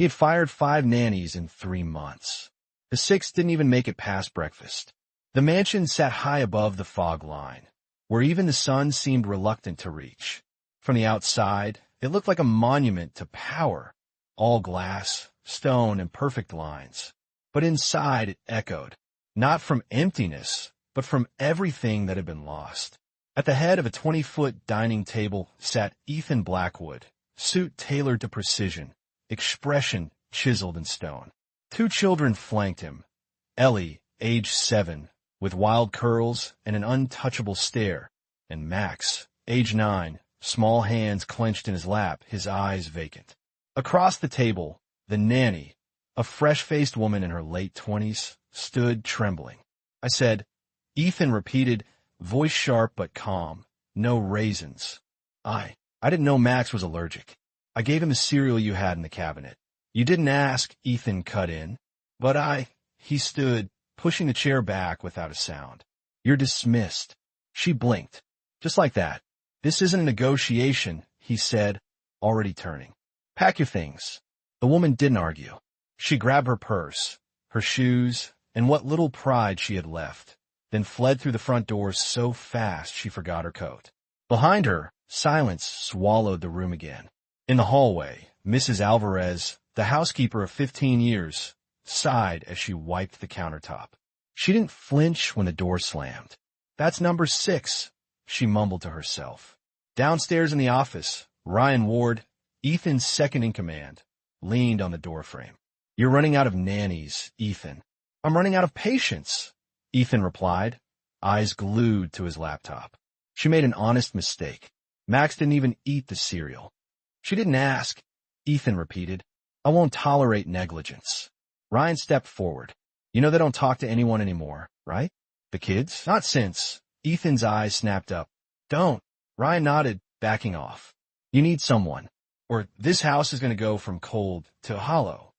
He had fired 5 nannies in 3 months. The 6th didn't even make it past breakfast. The mansion sat high above the fog line, where even the sun seemed reluctant to reach. From the outside, it looked like a monument to power, all glass, stone, and perfect lines. But inside it echoed, not from emptiness, but from everything that had been lost. At the head of a 20-foot dining table sat Ethan Blackwood, suit tailored to precision, expression chiseled in stone. 2 children flanked him. Ellie, age 7, with wild curls and an untouchable stare, and Max, age 9, small hands clenched in his lap, his eyes vacant. Across the table, the nanny, a fresh-faced woman in her late 20s, stood trembling. I said, Ethan repeated, voice sharp but calm, no raisins. I didn't know Max was allergic. I gave him the cereal you had in the cabinet. You didn't ask, Ethan cut in. But he stood, pushing the chair back without a sound. You're dismissed. She blinked. Just like that. This isn't a negotiation, he said, already turning. Pack your things. The woman didn't argue. She grabbed her purse, her shoes, and what little pride she had left, then fled through the front door so fast she forgot her coat. Behind her, silence swallowed the room again. In the hallway, Mrs. Alvarez, the housekeeper of 15 years, sighed as she wiped the countertop. She didn't flinch when the door slammed. That's number 6, she mumbled to herself. Downstairs in the office, Ryan Ward, Ethan's second-in-command, leaned on the doorframe. You're running out of nannies, Ethan. I'm running out of patience, Ethan replied, eyes glued to his laptop. She made an honest mistake. Max didn't even eat the cereal. She didn't ask, Ethan repeated. I won't tolerate negligence. Ryan stepped forward. You know they don't talk to anyone anymore, right? The kids? Not since. Ethan's eyes snapped up. Don't. Ryan nodded, backing off. You need someone, or this house is going to go from cold to hollow.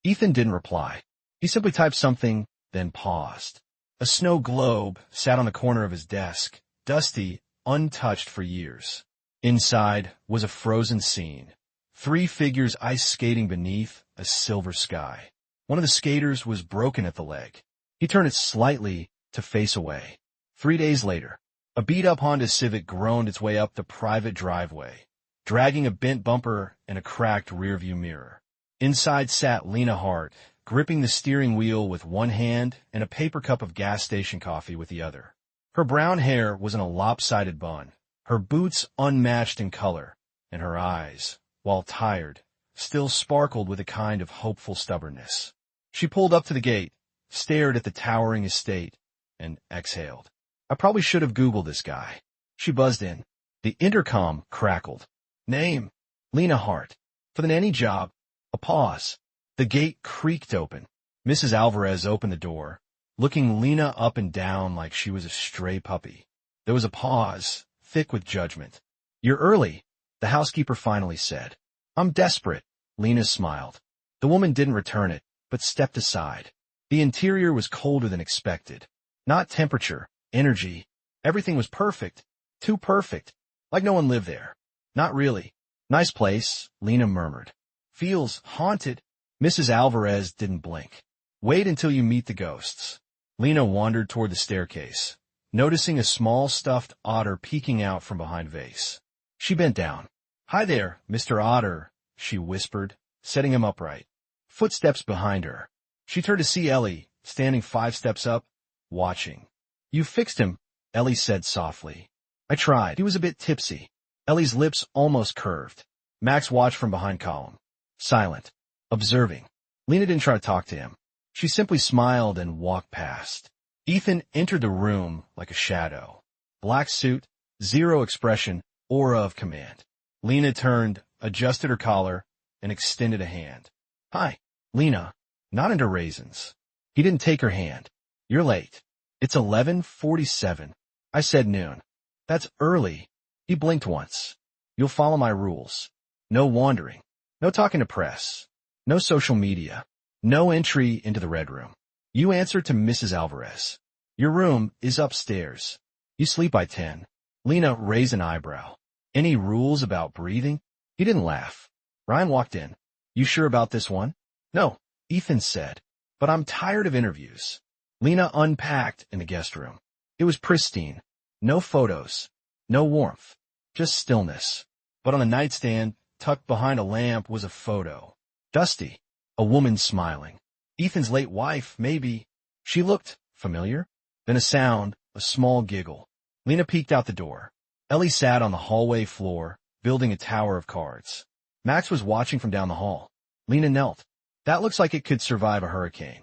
Ethan didn't reply. He simply typed something, then paused. A snow globe sat on the corner of his desk, dusty, untouched for years. Inside was a frozen scene. 3 figures ice skating beneath a silver sky. One of the skaters was broken at the leg. He turned it slightly to face away. 3 days later, a beat-up Honda Civic groaned its way up the private driveway, dragging a bent bumper and a cracked rearview mirror. Inside sat Lena Hart, gripping the steering wheel with one hand and a paper cup of gas station coffee with the other. Her brown hair was in a lopsided bun, her boots unmatched in color, and her eyes, while tired, still sparkled with a kind of hopeful stubbornness. She pulled up to the gate, stared at the towering estate, and exhaled. I probably should have Googled this guy. She buzzed in. The intercom crackled. Name, Lena Hart. For the nanny job. A pause. The gate creaked open. Mrs. Alvarez opened the door, looking Lena up and down like she was a stray puppy. There was a pause, thick with judgment. You're early, the housekeeper finally said. I'm desperate, Lena smiled. The woman didn't return it, but stepped aside. The interior was colder than expected. Not temperature, energy. Everything was perfect. Too perfect. Like no one lived there. Not really. Nice place, Lena murmured. Feels haunted. Mrs. Alvarez didn't blink. Wait until you meet the ghosts. Lena wandered toward the staircase, noticing a small stuffed otter peeking out from behind a vase. She bent down. Hi there, Mr. Otter, she whispered, setting him upright. Footsteps behind her. She turned to see Ellie, standing 5 steps up, watching. You fixed him, Ellie said softly. I tried. He was a bit tipsy. Ellie's lips almost curved. Max watched from behind column. Silent. Observing. Lena didn't try to talk to him. She simply smiled and walked past. Ethan entered the room like a shadow. Black suit, zero expression, aura of command. Lena turned, adjusted her collar, and extended a hand. Hi, Lena. Not into raisins. He didn't take her hand. You're late. It's 11:47. I said noon. That's early. He blinked once. You'll follow my rules. No wandering. No talking to press. No social media. No entry into the red room. You answer to Mrs. Alvarez. Your room is upstairs. You sleep by 10. Lena raised an eyebrow. Any rules about breathing? He didn't laugh. Ryan walked in. You sure about this one? No, Ethan said, but I'm tired of interviews. Lena unpacked in the guest room. It was pristine. No photos. No warmth. Just stillness. But on the nightstand, tucked behind a lamp, was a photo. Dusty. A woman smiling. Ethan's late wife, maybe. She looked familiar. Then a sound, a small giggle. Lena peeked out the door. Ellie sat on the hallway floor, building a tower of cards. Max was watching from down the hall. Lena knelt. That looks like it could survive a hurricane.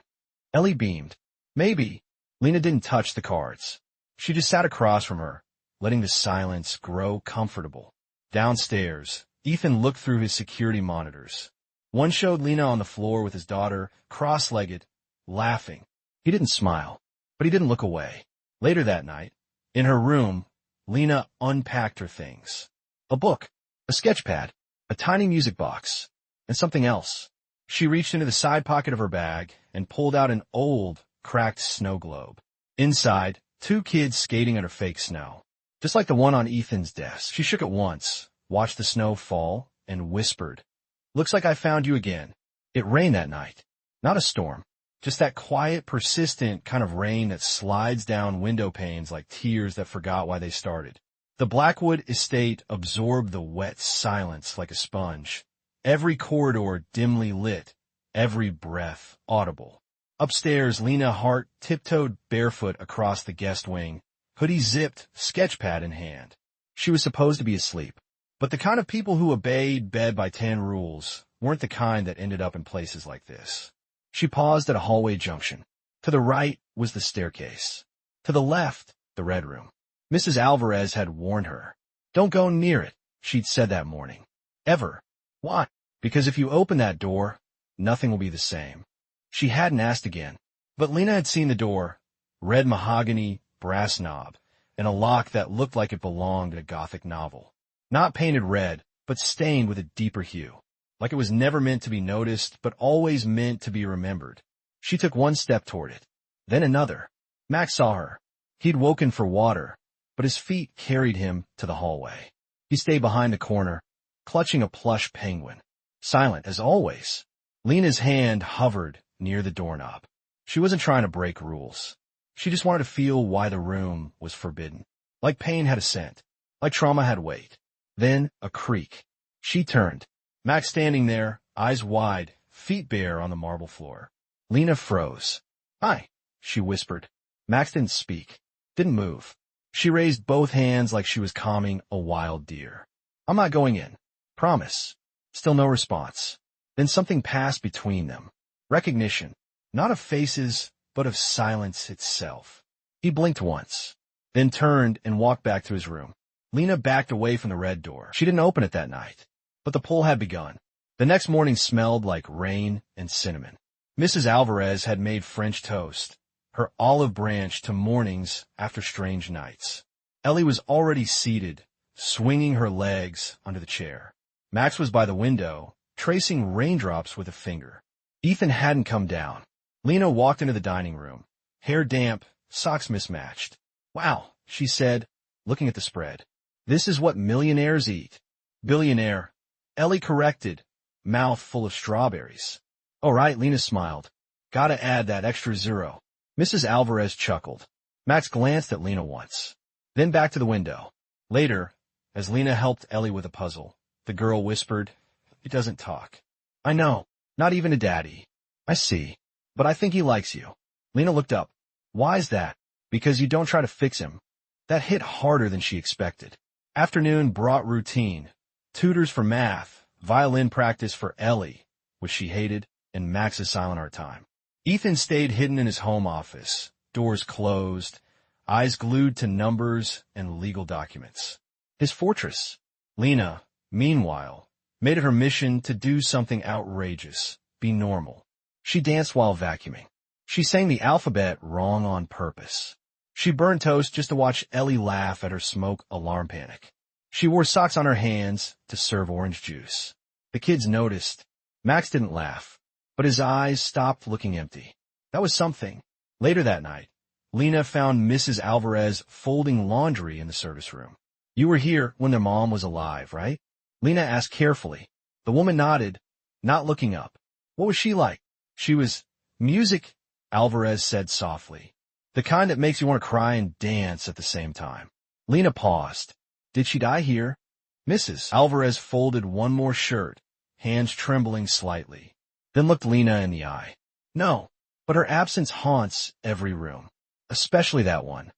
Ellie beamed. Maybe. Lena didn't touch the cards. She just sat across from her, letting the silence grow comfortable. Downstairs, Ethan looked through his security monitors. One showed Lena on the floor with his daughter, cross-legged, laughing. He didn't smile, but he didn't look away. Later that night, in her room, Lena unpacked her things. A book, a sketch pad, a tiny music box, and something else. She reached into the side pocket of her bag and pulled out an old, cracked snow globe. Inside, 2 kids skating under fake snow. Just like the one on Ethan's desk. She shook it once, watched the snow fall, and whispered, "Looks like I found you again." It rained that night. Not a storm. Just that quiet, persistent kind of rain that slides down window panes like tears that forgot why they started. The Blackwood estate absorbed the wet silence like a sponge. Every corridor dimly lit, every breath audible. Upstairs, Lena Hart tiptoed barefoot across the guest wing, hoodie zipped, sketchpad in hand. She was supposed to be asleep, but the kind of people who obeyed bed by 10 rules weren't the kind that ended up in places like this. She paused at a hallway junction. To the right was the staircase. To the left, the red room. Mrs. Alvarez had warned her. Don't go near it, she'd said that morning. Ever. Why? Because if you open that door, nothing will be the same. She hadn't asked again, but Lena had seen the door, red mahogany, brass knob, and a lock that looked like it belonged in a Gothic novel. Not painted red, but stained with a deeper hue, like it was never meant to be noticed, but always meant to be remembered. She took one step toward it, then another. Max saw her. He'd woken for water, but his feet carried him to the hallway. He stayed behind the corner, clutching a plush penguin. Silent as always. Lena's hand hovered near the doorknob. She wasn't trying to break rules. She just wanted to feel why the room was forbidden. Like pain had a scent. Like trauma had weight. Then a creak. She turned. Max standing there, eyes wide, feet bare on the marble floor. Lena froze. "Hi," she whispered. Max didn't speak. Didn't move. She raised both hands like she was calming a wild deer. "I'm not going in. Promise." Still no response. Then something passed between them. Recognition. Not of faces, but of silence itself. He blinked once, then turned and walked back to his room. Lena backed away from the red door. She didn't open it that night, but the pull had begun. The next morning smelled like rain and cinnamon. Mrs. Alvarez had made French toast, her olive branch to mornings after strange nights. Ellie was already seated, swinging her legs under the chair. Max was by the window, tracing raindrops with a finger. Ethan hadn't come down. Lena walked into the dining room, hair damp, socks mismatched. "Wow," she said, looking at the spread. "This is what millionaires eat." "Billionaire," Ellie corrected, mouth full of strawberries. "All right," Lena smiled. "Gotta add that extra zero." Mrs. Alvarez chuckled. Max glanced at Lena once, then back to the window. Later, as Lena helped Ellie with a puzzle, the girl whispered, "He doesn't talk." "I know, not even to Daddy." "I see, but I think he likes you." Lena looked up. "Why's that?" "Because you don't try to fix him." That hit harder than she expected. Afternoon brought routine. Tutors for math, violin practice for Ellie, which she hated, and Max's silent art time. Ethan stayed hidden in his home office, doors closed, eyes glued to numbers and legal documents. His fortress. Lena, meanwhile, made it her mission to do something outrageous, be normal. She danced while vacuuming. She sang the alphabet wrong on purpose. She burned toast just to watch Ellie laugh at her smoke alarm panic. She wore socks on her hands to serve orange juice. The kids noticed. Max didn't laugh, but his eyes stopped looking empty. That was something. Later that night, Lena found Mrs. Alvarez folding laundry in the service room. "You were here when their mom was alive, right?" Lena asked carefully. The woman nodded, not looking up. What was she like? She was music, Alvarez said softly. The kind that makes you want to cry and dance at the same time. Lena paused. Did she die here? Mrs. Alvarez folded one more shirt, hands trembling slightly, then looked Lena in the eye. No, but her absence haunts every room, especially that one,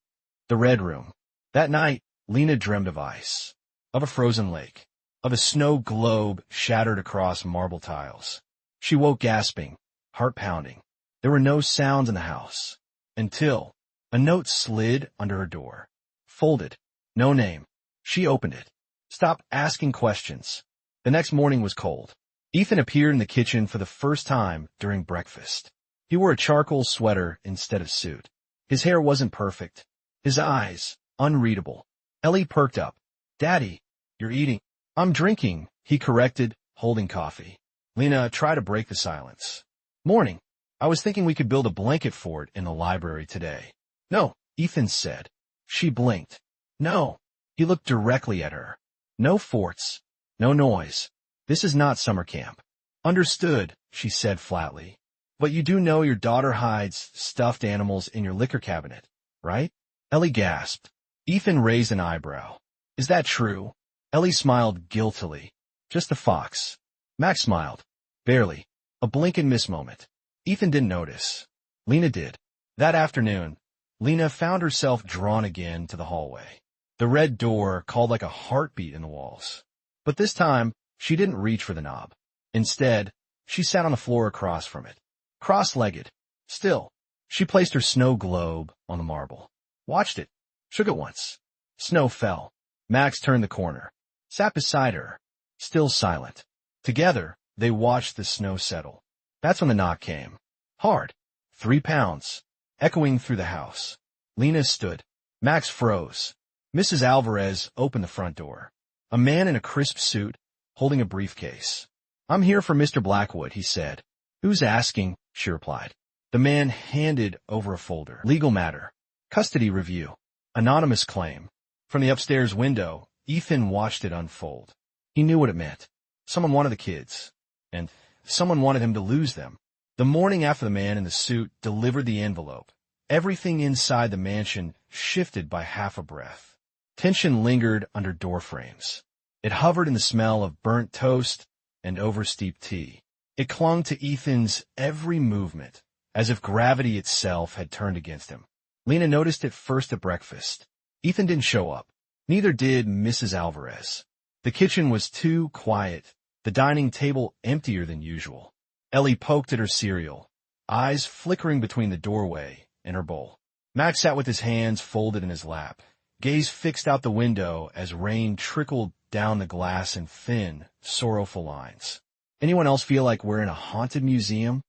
the red room. That night, Lena dreamed of ice, of a frozen lake, of a snow globe shattered across marble tiles. She woke gasping, heart pounding. There were no sounds in the house, until a note slid under her door. Folded, no name. She opened it. Stopped asking questions. The next morning was cold. Ethan appeared in the kitchen for the first time during breakfast. He wore a charcoal sweater instead of suit. His hair wasn't perfect. His eyes, unreadable. Ellie perked up. Daddy, you're eating. I'm drinking, he corrected, holding coffee. Lena tried to break the silence. Morning. I was thinking we could build a blanket fort in the library today. No, Ethan said. She blinked. No. He looked directly at her. No forts. No noise. This is not summer camp. Understood, she said flatly. But you do know your daughter hides stuffed animals in your liquor cabinet, right? Ellie gasped. Ethan raised an eyebrow. Is that true? Ellie smiled guiltily. Just the fox. Max smiled. Barely. A blink and miss moment. Ethan didn't notice. Lena did. That afternoon, Lena found herself drawn again to the hallway. The red door called like a heartbeat in the walls. But this time, she didn't reach for the knob. Instead, she sat on the floor across from it. Cross-legged. Still, she placed her snow globe on the marble. Watched it. Shook it once. Snow fell. Max turned the corner. Sat beside her. Still silent. Together, they watched the snow settle. That's when the knock came. Hard. 3 pounds. Echoing through the house. Lena stood. Max froze. Mrs. Alvarez opened the front door. A man in a crisp suit, holding a briefcase. I'm here for Mr. Blackwood, he said. Who's asking? She replied. The man handed over a folder. Legal matter. Custody review. Anonymous claim. From the upstairs window, Ethan watched it unfold. He knew what it meant. Someone wanted the kids. And someone wanted him to lose them. The morning after the man in the suit delivered the envelope, everything inside the mansion shifted by half a breath. Tension lingered under door frames. It hovered in the smell of burnt toast and oversteeped tea. It clung to Ethan's every movement, as if gravity itself had turned against him. Lena noticed it first at breakfast. Ethan didn't show up. Neither did Mrs. Alvarez. The kitchen was too quiet, the dining table emptier than usual. Ellie poked at her cereal, eyes flickering between the doorway and her bowl. Max sat with his hands folded in his lap, gaze fixed out the window as rain trickled down the glass in thin, sorrowful lines. Anyone else feel like we're in a haunted museum?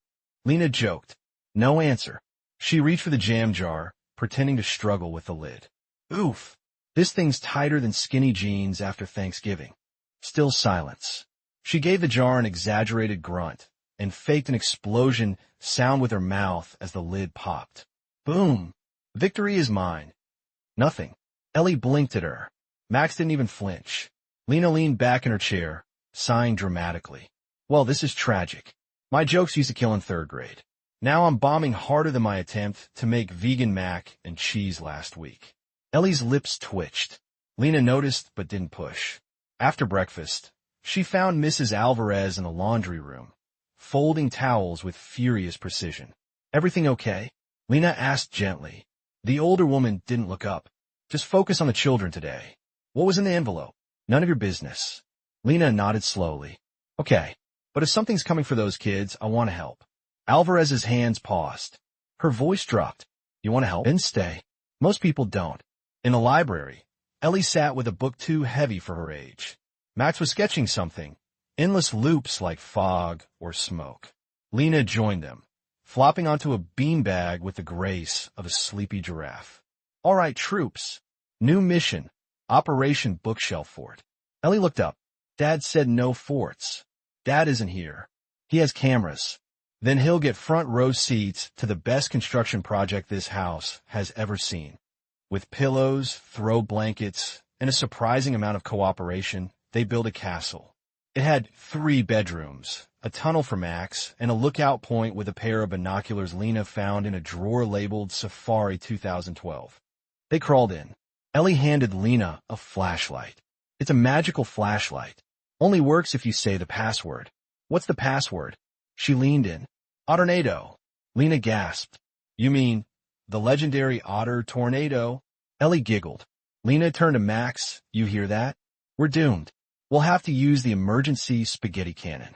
Lena joked. No answer. She reached for the jam jar, pretending to struggle with the lid. Oof. This thing's tighter than skinny jeans after Thanksgiving. Still silence. She gave the jar an exaggerated grunt and faked an explosion sound with her mouth as the lid popped. Boom. Victory is mine. Nothing. Ellie blinked at her. Max didn't even flinch. Lena leaned back in her chair, sighing dramatically. Well, this is tragic. My jokes used to kill in 3rd grade. Now I'm bombing harder than my attempt to make vegan mac and cheese last week. Ellie's lips twitched. Lena noticed but didn't push. After breakfast, she found Mrs. Alvarez in the laundry room, folding towels with furious precision. Everything okay? Lena asked gently. The older woman didn't look up. Just focus on the children today. What was in the envelope? None of your business. Lena nodded slowly. Okay, but if something's coming for those kids, I want to help. Alvarez's hands paused. Her voice dropped. You want to help? Then stay. Most people don't. In the library, Ellie sat with a book too heavy for her age. Max was sketching something, endless loops like fog or smoke. Lena joined them, flopping onto a beanbag with the grace of a sleepy giraffe. All right, troops. New mission. Operation Bookshelf Fort. Ellie looked up. Dad said no forts. Dad isn't here. He has cameras. Then he'll get front row seats to the best construction project this house has ever seen. With pillows, throw blankets, and a surprising amount of cooperation, they built a castle. It had 3 bedrooms, a tunnel for Max, and a lookout point with a pair of binoculars Lena found in a drawer labeled Safari 2012. They crawled in. Ellie handed Lena a flashlight. It's a magical flashlight. Only works if you say the password. What's the password? She leaned in. Otternado. Lena gasped. You mean the legendary otter tornado? Ellie giggled. Lena turned to Max. You hear that? We're doomed. We'll have to use the emergency spaghetti cannon.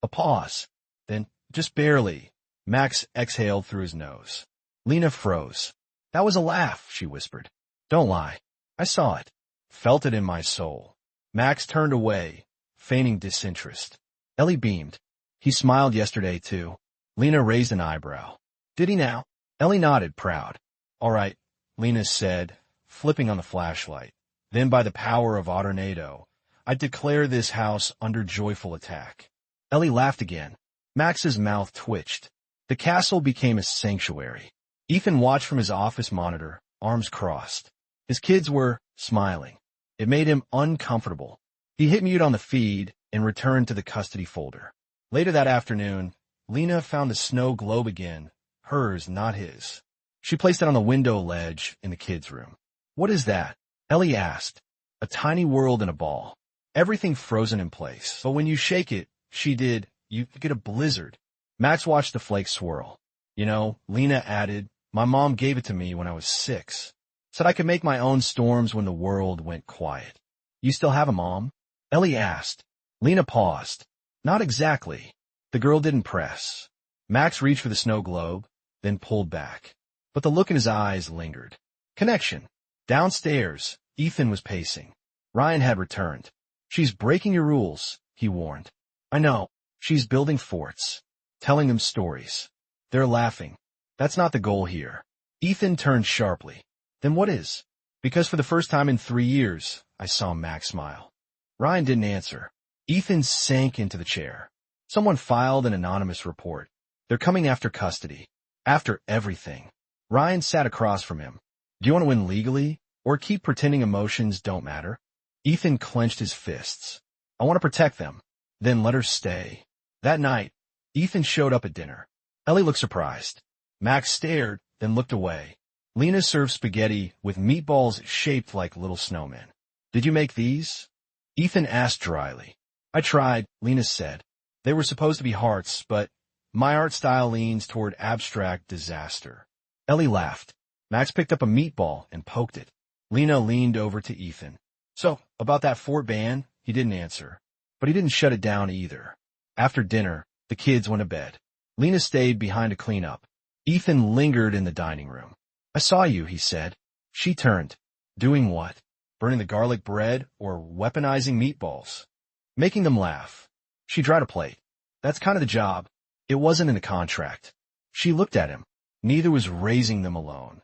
A pause. Then, just barely, Max exhaled through his nose. Lena froze. That was a laugh, she whispered. Don't lie. I saw it. Felt it in my soul. Max turned away, feigning disinterest. Ellie beamed. He smiled yesterday, too. Lena raised an eyebrow. Did he now? Ellie nodded, proud. All right, Lena said, flipping on the flashlight. Then by the power of Otternado, I declare this house under joyful attack. Ellie laughed again. Max's mouth twitched. The castle became a sanctuary. Ethan watched from his office monitor, arms crossed. His kids were smiling. It made him uncomfortable. He hit mute on the feed and returned to the custody folder. Later that afternoon, Lena found the snow globe again, hers, not his. She placed it on the window ledge in the kids' room. What is that? Ellie asked. A tiny world in a ball. Everything frozen in place. But when you shake it, she did, you get a blizzard. Max watched the flakes swirl. You know, Lena added, my mom gave it to me when I was 6. Said I could make my own storms when the world went quiet. You still have a mom? Ellie asked. Lena paused. Not exactly. The girl didn't press. Max reached for the snow globe, then pulled back. But the look in his eyes lingered. Connection. Downstairs, Ethan was pacing. Ryan had returned. She's breaking your rules, he warned. I know. She's building forts. Telling them stories. They're laughing. That's not the goal here. Ethan turned sharply. Then what is? Because for the first time in 3 years, I saw Max smile. Ryan didn't answer. Ethan sank into the chair. Someone filed an anonymous report. They're coming after custody. After everything. Ryan sat across from him. Do you want to win legally, or keep pretending emotions don't matter? Ethan clenched his fists. I want to protect them. Then let her stay. That night, Ethan showed up at dinner. Ellie looked surprised. Max stared, then looked away. Lena served spaghetti with meatballs shaped like little snowmen. Did you make these? Ethan asked dryly. I tried, Lena said. They were supposed to be hearts, but my art style leans toward abstract disaster. Ellie laughed. Max picked up a meatball and poked it. Lena leaned over to Ethan. So, about that fort ban, he didn't answer. But he didn't shut it down either. After dinner, the kids went to bed. Lena stayed behind to clean up. Ethan lingered in the dining room. I saw you, he said. She turned. Doing what? Burning the garlic bread or weaponizing meatballs? Making them laugh. She dried a plate. That's kind of the job. It wasn't in the contract. She looked at him. Neither was raising them alone.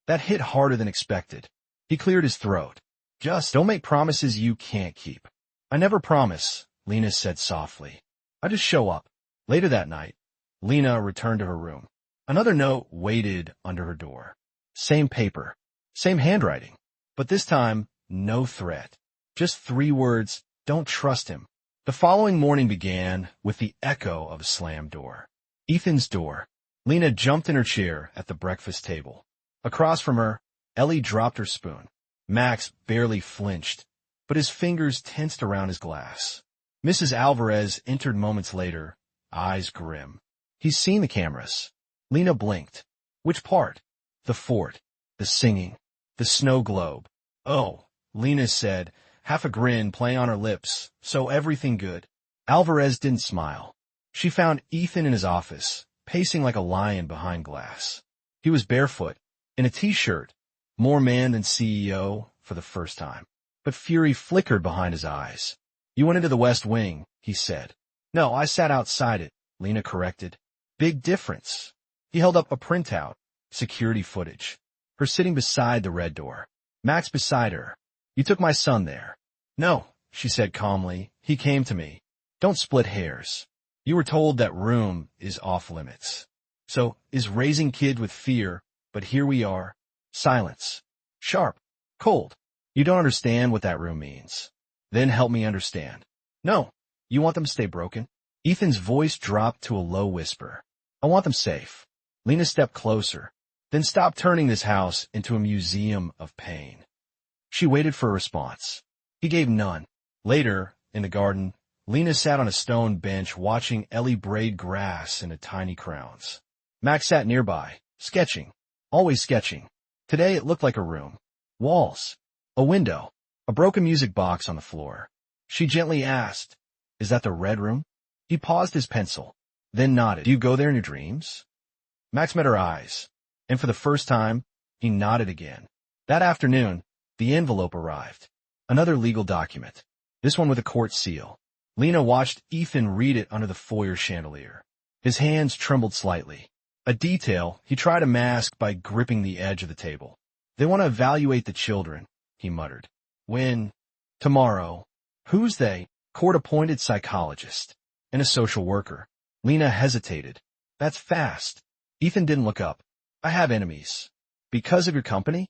That hit harder than expected. He cleared his throat. Just don't make promises you can't keep. I never promise, Lena said softly. I just show up. Later that night, Lena returned to her room. Another note waited under her door. Same paper. Same handwriting. But this time, no threat. Just 3 words, don't trust him. The following morning began with the echo of a slammed door. Ethan's door. Lena jumped in her chair at the breakfast table. Across from her, Ellie dropped her spoon. Max barely flinched, but his fingers tensed around his glass. Mrs. Alvarez entered moments later, eyes grim. He's seen the cameras. Lena blinked. Which part? The fort, the singing, the snow globe. Oh, Lena said, half a grin playing on her lips, so everything good. Alvarez didn't smile. She found Ethan in his office, pacing like a lion behind glass. He was barefoot, in a t-shirt, more man than CEO for the first time. But fury flickered behind his eyes. You went into the West Wing, he said. No, I sat outside it, Lena corrected. Big difference. He held up a printout, security footage. Her sitting beside the red door. Max beside her. You took my son there. No, she said calmly. He came to me. Don't split hairs. You were told that room is off limits. So, is raising kid with fear, but here we are. Silence. Sharp. Cold. You don't understand what that room means. Then help me understand. No, you want them to stay broken? Ethan's voice dropped to a low whisper. I want them safe. Lena stepped closer. Then stop turning this house into a museum of pain. She waited for a response. He gave none. Later, in the garden, Lena sat on a stone bench watching Ellie braid grass into tiny crowns. Max sat nearby, sketching. Always sketching. Today it looked like a room. Walls. A window. A broken music box on the floor. She gently asked, Is that the red room? He paused his pencil, then nodded. Do you go there in your dreams? Max met her eyes, and for the first time, he nodded again. That afternoon, the envelope arrived. Another legal document. This one with a court seal. Lena watched Ethan read it under the foyer chandelier. His hands trembled slightly. A detail he tried to mask by gripping the edge of the table. They want to evaluate the children, he muttered. When? Tomorrow. Who's they? Court-appointed psychologist and a social worker. Lena hesitated. That's fast. Ethan didn't look up. I have enemies. Because of your company?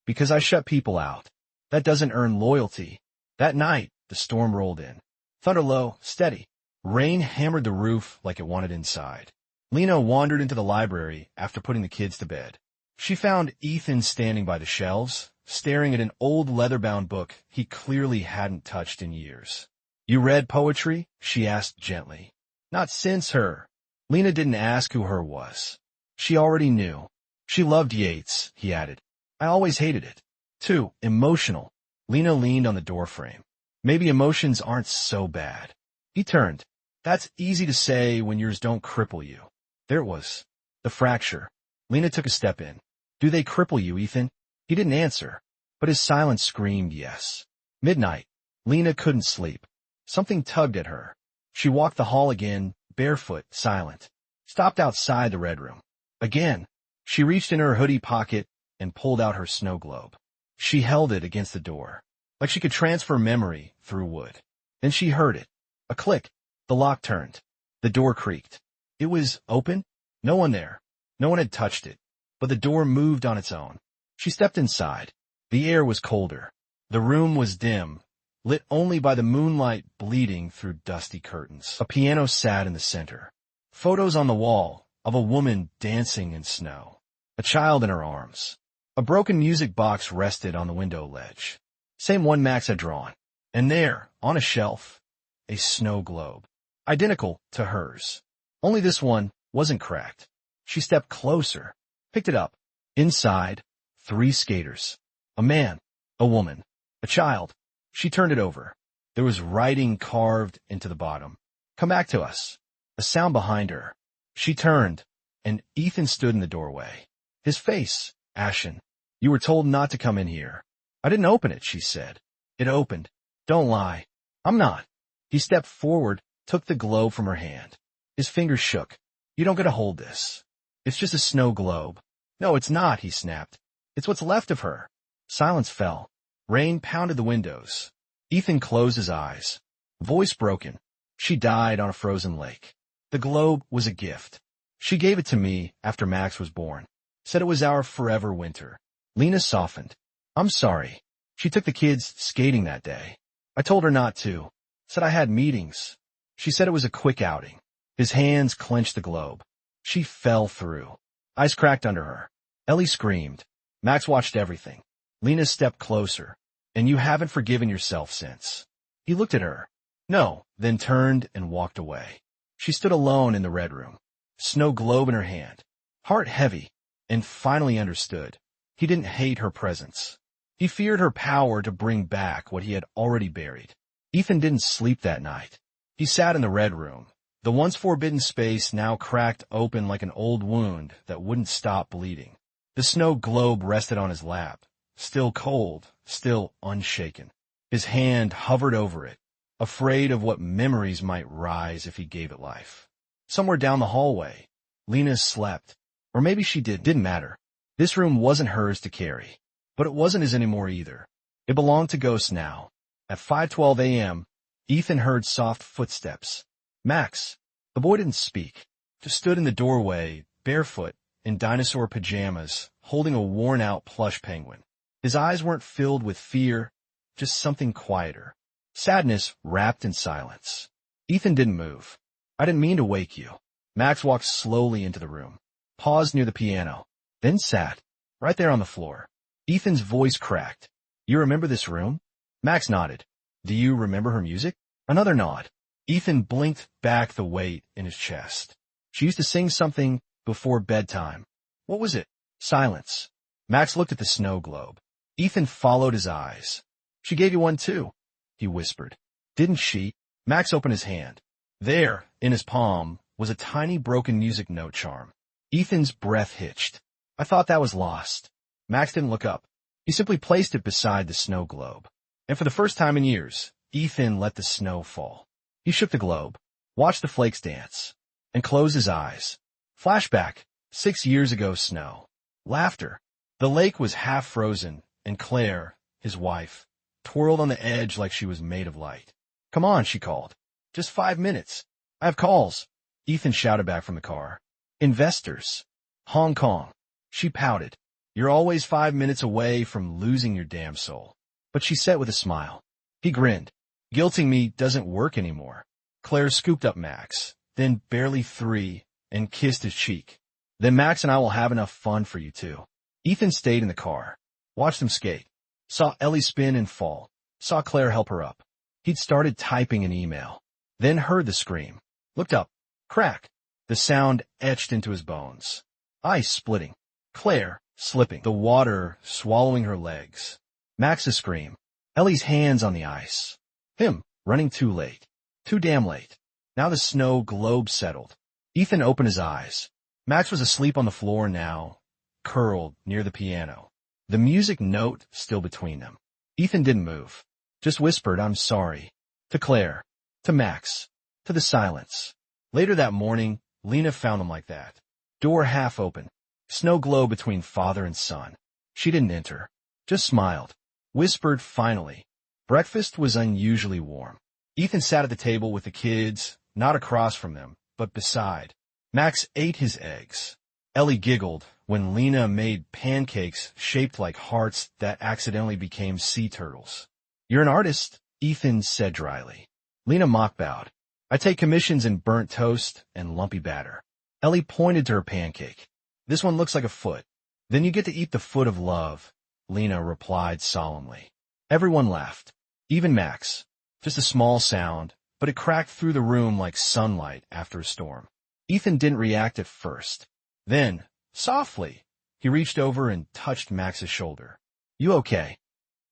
Because I shut people out. That doesn't earn loyalty. That night, the storm rolled in. Thunder low, steady. Rain hammered the roof like it wanted inside. Lena wandered into the library after putting the kids to bed. She found Ethan standing by the shelves, staring at an old leather-bound book he clearly hadn't touched in years. You read poetry? She asked gently. Not since her. Lena didn't ask who her was. She already knew. She loved Yeats, he added. I always hated it. Too emotional. Lena leaned on the doorframe. Maybe emotions aren't so bad. He turned. That's easy to say when yours don't cripple you. There it was. The fracture. Lena took a step in. Do they cripple you, Ethan? He didn't answer, but his silence screamed yes. Midnight. Lena couldn't sleep. Something tugged at her. She walked the hall again, barefoot, silent. Stopped outside the red room. Again. She reached in her hoodie pocket and pulled out her snow globe. She held it against the door, like she could transfer memory through wood. Then she heard it. A click. The lock turned. The door creaked. It was open. No one there. No one had touched it. But the door moved on its own. She stepped inside. The air was colder. The room was dim, lit only by the moonlight bleeding through dusty curtains. A piano sat in the center. Photos on the wall of a woman dancing in snow. A child in her arms. A broken music box rested on the window ledge. Same one Max had drawn. And there, on a shelf, a snow globe. Identical to hers. Only this one wasn't cracked. She stepped closer, picked it up. Inside, 3 skaters. A man, a woman, a child. She turned it over. There was writing carved into the bottom. Come back to us. A sound behind her. She turned, and Ethan stood in the doorway. His face, ashen. You were told not to come in here. I didn't open it, she said. It opened. Don't lie. I'm not. He stepped forward, took the globe from her hand. His fingers shook. You don't get to hold this. It's just a snow globe. No, it's not, he snapped. It's what's left of her. Silence fell. Rain pounded the windows. Ethan closed his eyes. Voice broken. She died on a frozen lake. The globe was a gift. She gave it to me after Max was born. Said it was our forever winter. Lena softened. I'm sorry. She took the kids skating that day. I told her not to. Said I had meetings. She said it was a quick outing. His hands clenched the globe. She fell through. Ice cracked under her. Ellie screamed. Max watched everything. Lena stepped closer. And you haven't forgiven yourself since. He looked at her. No, then turned and walked away. She stood alone in the red room. Snow globe in her hand. Heart heavy. And finally understood. He didn't hate her presence. He feared her power to bring back what he had already buried. Ethan didn't sleep that night. He sat in the red room. The once forbidden space now cracked open like an old wound that wouldn't stop bleeding. The snow globe rested on his lap, still cold, still unshaken. His hand hovered over it, afraid of what memories might rise if he gave it life. Somewhere down the hallway, Lena slept. Or maybe she didn't matter. This room wasn't hers to carry. But it wasn't his anymore either. It belonged to ghosts now. At 5:12 a.m., Ethan heard soft footsteps. Max. The boy didn't speak, just stood in the doorway, barefoot, in dinosaur pajamas, holding a worn-out plush penguin. His eyes weren't filled with fear, just something quieter. Sadness wrapped in silence. Ethan didn't move. I didn't mean to wake you. Max walked slowly into the room, paused near the piano, then sat, right there on the floor. Ethan's voice cracked. You remember this room? Max nodded. Do you remember her music? Another nod. Ethan blinked back the weight in his chest. She used to sing something before bedtime. What was it? Silence. Max looked at the snow globe. Ethan followed his eyes. She gave you one too, he whispered. Didn't she? Max opened his hand. There, in his palm, was a tiny broken music note charm. Ethan's breath hitched. I thought that was lost. Max didn't look up. He simply placed it beside the snow globe. And for the first time in years, Ethan let the snow fall. He shook the globe, watched the flakes dance, and closed his eyes. Flashback, 6 years ago snow. Laughter. The lake was half frozen, and Claire, his wife, twirled on the edge like she was made of light. Come on, she called. Just 5 minutes. I have calls. Ethan shouted back from the car. Investors. Hong Kong. She pouted. You're always 5 minutes away from losing your damn soul. But she said with a smile. He grinned. Guilting me doesn't work anymore. Claire scooped up Max, then barely 3, and kissed his cheek. Then Max and I will have enough fun for you too. Ethan stayed in the car, watched them skate, saw Ellie spin and fall, saw Claire help her up. He'd started typing an email, then heard the scream, looked up, crack. The sound etched into his bones. Ice splitting. Claire slipping, the water swallowing her legs. Max's scream. Ellie's hands on the ice. Him, running too late. Too damn late. Now the snow globe settled. Ethan opened his eyes. Max was asleep on the floor now, curled near the piano. The music note still between them. Ethan didn't move. Just whispered, I'm sorry. To Claire. To Max. To the silence. Later that morning, Lena found him like that. Door half open. Snow globe between father and son. She didn't enter. Just smiled. Whispered finally. Breakfast was unusually warm. Ethan sat at the table with the kids, not across from them, but beside. Max ate his eggs. Ellie giggled when Lena made pancakes shaped like hearts that accidentally became sea turtles. You're an artist, Ethan said dryly. Lena mock bowed. I take commissions in burnt toast and lumpy batter. Ellie pointed to her pancake. This one looks like a foot. Then you get to eat the foot of love, Lena replied solemnly. Everyone laughed. Even Max. Just a small sound, but it cracked through the room like sunlight after a storm. Ethan didn't react at first. Then, softly, he reached over and touched Max's shoulder. You okay?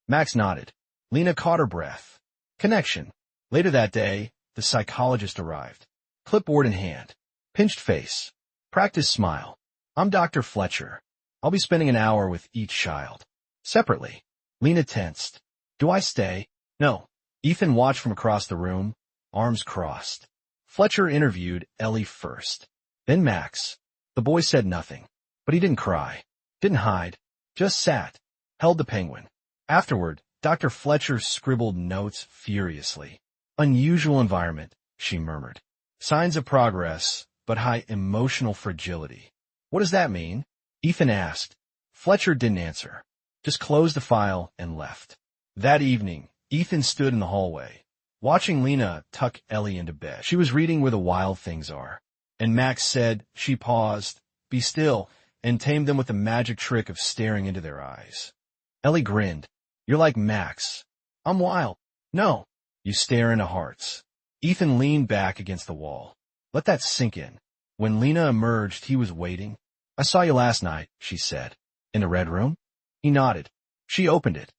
Max nodded. Lena caught her breath. Connection. Later that day, the psychologist arrived. Clipboard in hand. Pinched face. Practiced smile. I'm Dr. Fletcher. I'll be spending an hour with each child. Separately. Lena tensed. Do I stay? No. Ethan watched from across the room, arms crossed. Fletcher interviewed Ellie first. Then Max. The boy said nothing, but he didn't cry. Didn't hide. Just sat. Held the penguin. Afterward, Dr. Fletcher scribbled notes furiously. Unusual environment, she murmured. Signs of progress, but high emotional fragility. What does that mean? Ethan asked. Fletcher didn't answer. Just closed the file and left. That evening, Ethan stood in the hallway, watching Lena tuck Ellie into bed. She was reading Where the Wild Things Are, and Max said she paused, be still, and tamed them with the magic trick of staring into their eyes. Ellie grinned. You're like Max. I'm wild. No. You stare into hearts. Ethan leaned back against the wall. Let that sink in. When Lena emerged, he was waiting. I saw you last night, she said. In the red room? He nodded. She opened it.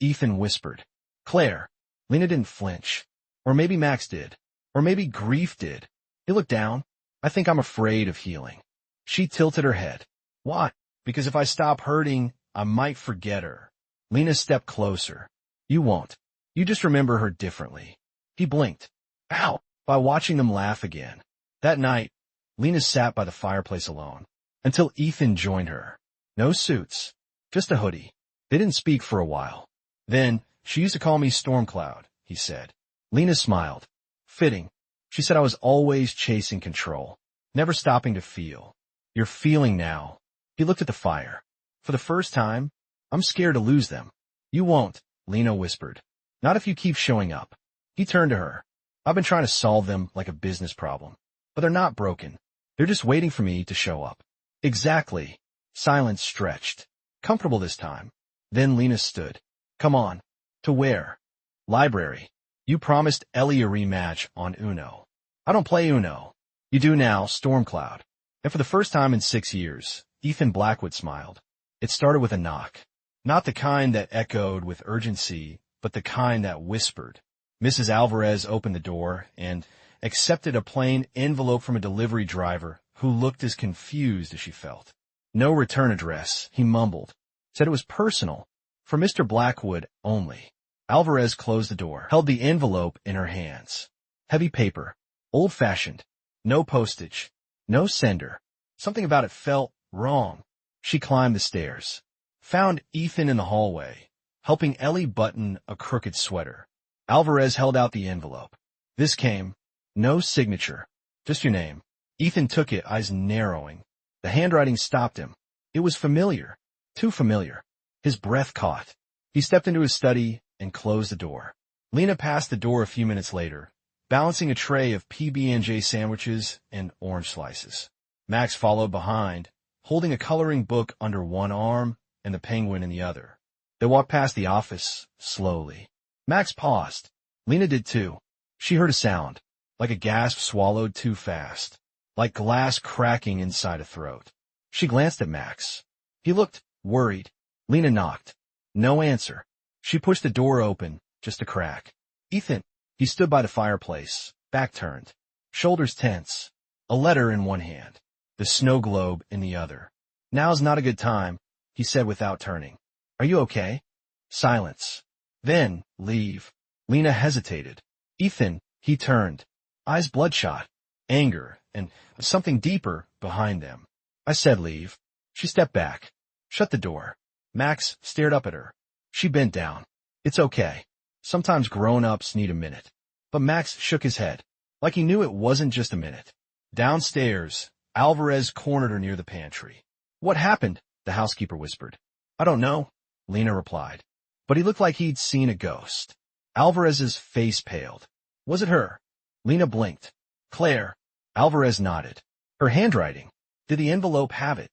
Ethan whispered. Claire. Lena didn't flinch. Or maybe Max did. Or maybe grief did. He looked down. I think I'm afraid of healing. She tilted her head. Why? Because if I stop hurting, I might forget her. Lena stepped closer. You won't. You just remember her differently. He blinked. Ow! By watching them laugh again. That night, Lena sat by the fireplace alone. Until Ethan joined her. No suits. Just a hoodie. They didn't speak for a while. Then, she used to call me Stormcloud, he said. Lena smiled. Fitting. She said I was always chasing control. Never stopping to feel. You're feeling now. He looked at the fire. For the first time, I'm scared to lose them. You won't, Lena whispered. Not if you keep showing up. He turned to her. I've been trying to solve them like a business problem. but they're not broken. They're just waiting for me to show up. Exactly. Silence stretched. Comfortable this time. Then Lena stood. Come on. To where? Library. You promised Ellie a rematch on Uno. I don't play Uno. You do now, Stormcloud. And for the first time in 6 years, Ethan Blackwood smiled. It started with a knock. Not the kind that echoed with urgency, but the kind that whispered. Mrs. Alvarez opened the door and accepted a plain envelope from a delivery driver who looked as confused as she felt. No return address, he mumbled. Said it was personal, for Mr. Blackwood only. Alvarez closed the door, held the envelope in her hands. Heavy paper, old-fashioned, no postage, no sender. Something about it felt wrong. She climbed the stairs, found Ethan in the hallway, helping Ellie button a crooked sweater. Alvarez held out the envelope. This came. No signature, just your name. Ethan took it, eyes narrowing. The handwriting stopped him. It was familiar, too familiar. His breath caught. He stepped into his study and closed the door. Lena passed the door a few minutes later, balancing a tray of PB&J sandwiches and orange slices. Max followed behind, holding a coloring book under one arm and the penguin in the other. They walked past the office, slowly. Max paused. Lena did too. She heard a sound, like a gasp swallowed too fast, like glass cracking inside a throat. She glanced at Max. He looked worried. Lena knocked. No answer. She pushed the door open, just a crack. Ethan. He stood by the fireplace, back turned, shoulders tense, a letter in one hand, the snow globe in the other. Now's not a good time, he said without turning. Are you okay? Silence. Then, leave. Lena hesitated. Ethan, he turned, eyes bloodshot, anger, and something deeper behind them. I said leave. She stepped back, shut the door. Max stared up at her. She bent down. It's okay. Sometimes grown-ups need a minute. But Max shook his head, like he knew it wasn't just a minute. Downstairs, Alvarez cornered her near the pantry. What happened? The housekeeper whispered. I don't know, Lena replied. But he looked like he'd seen a ghost. Alvarez's face paled. Was it her? Lena blinked. Claire. Alvarez nodded. Her handwriting. Did the envelope have it?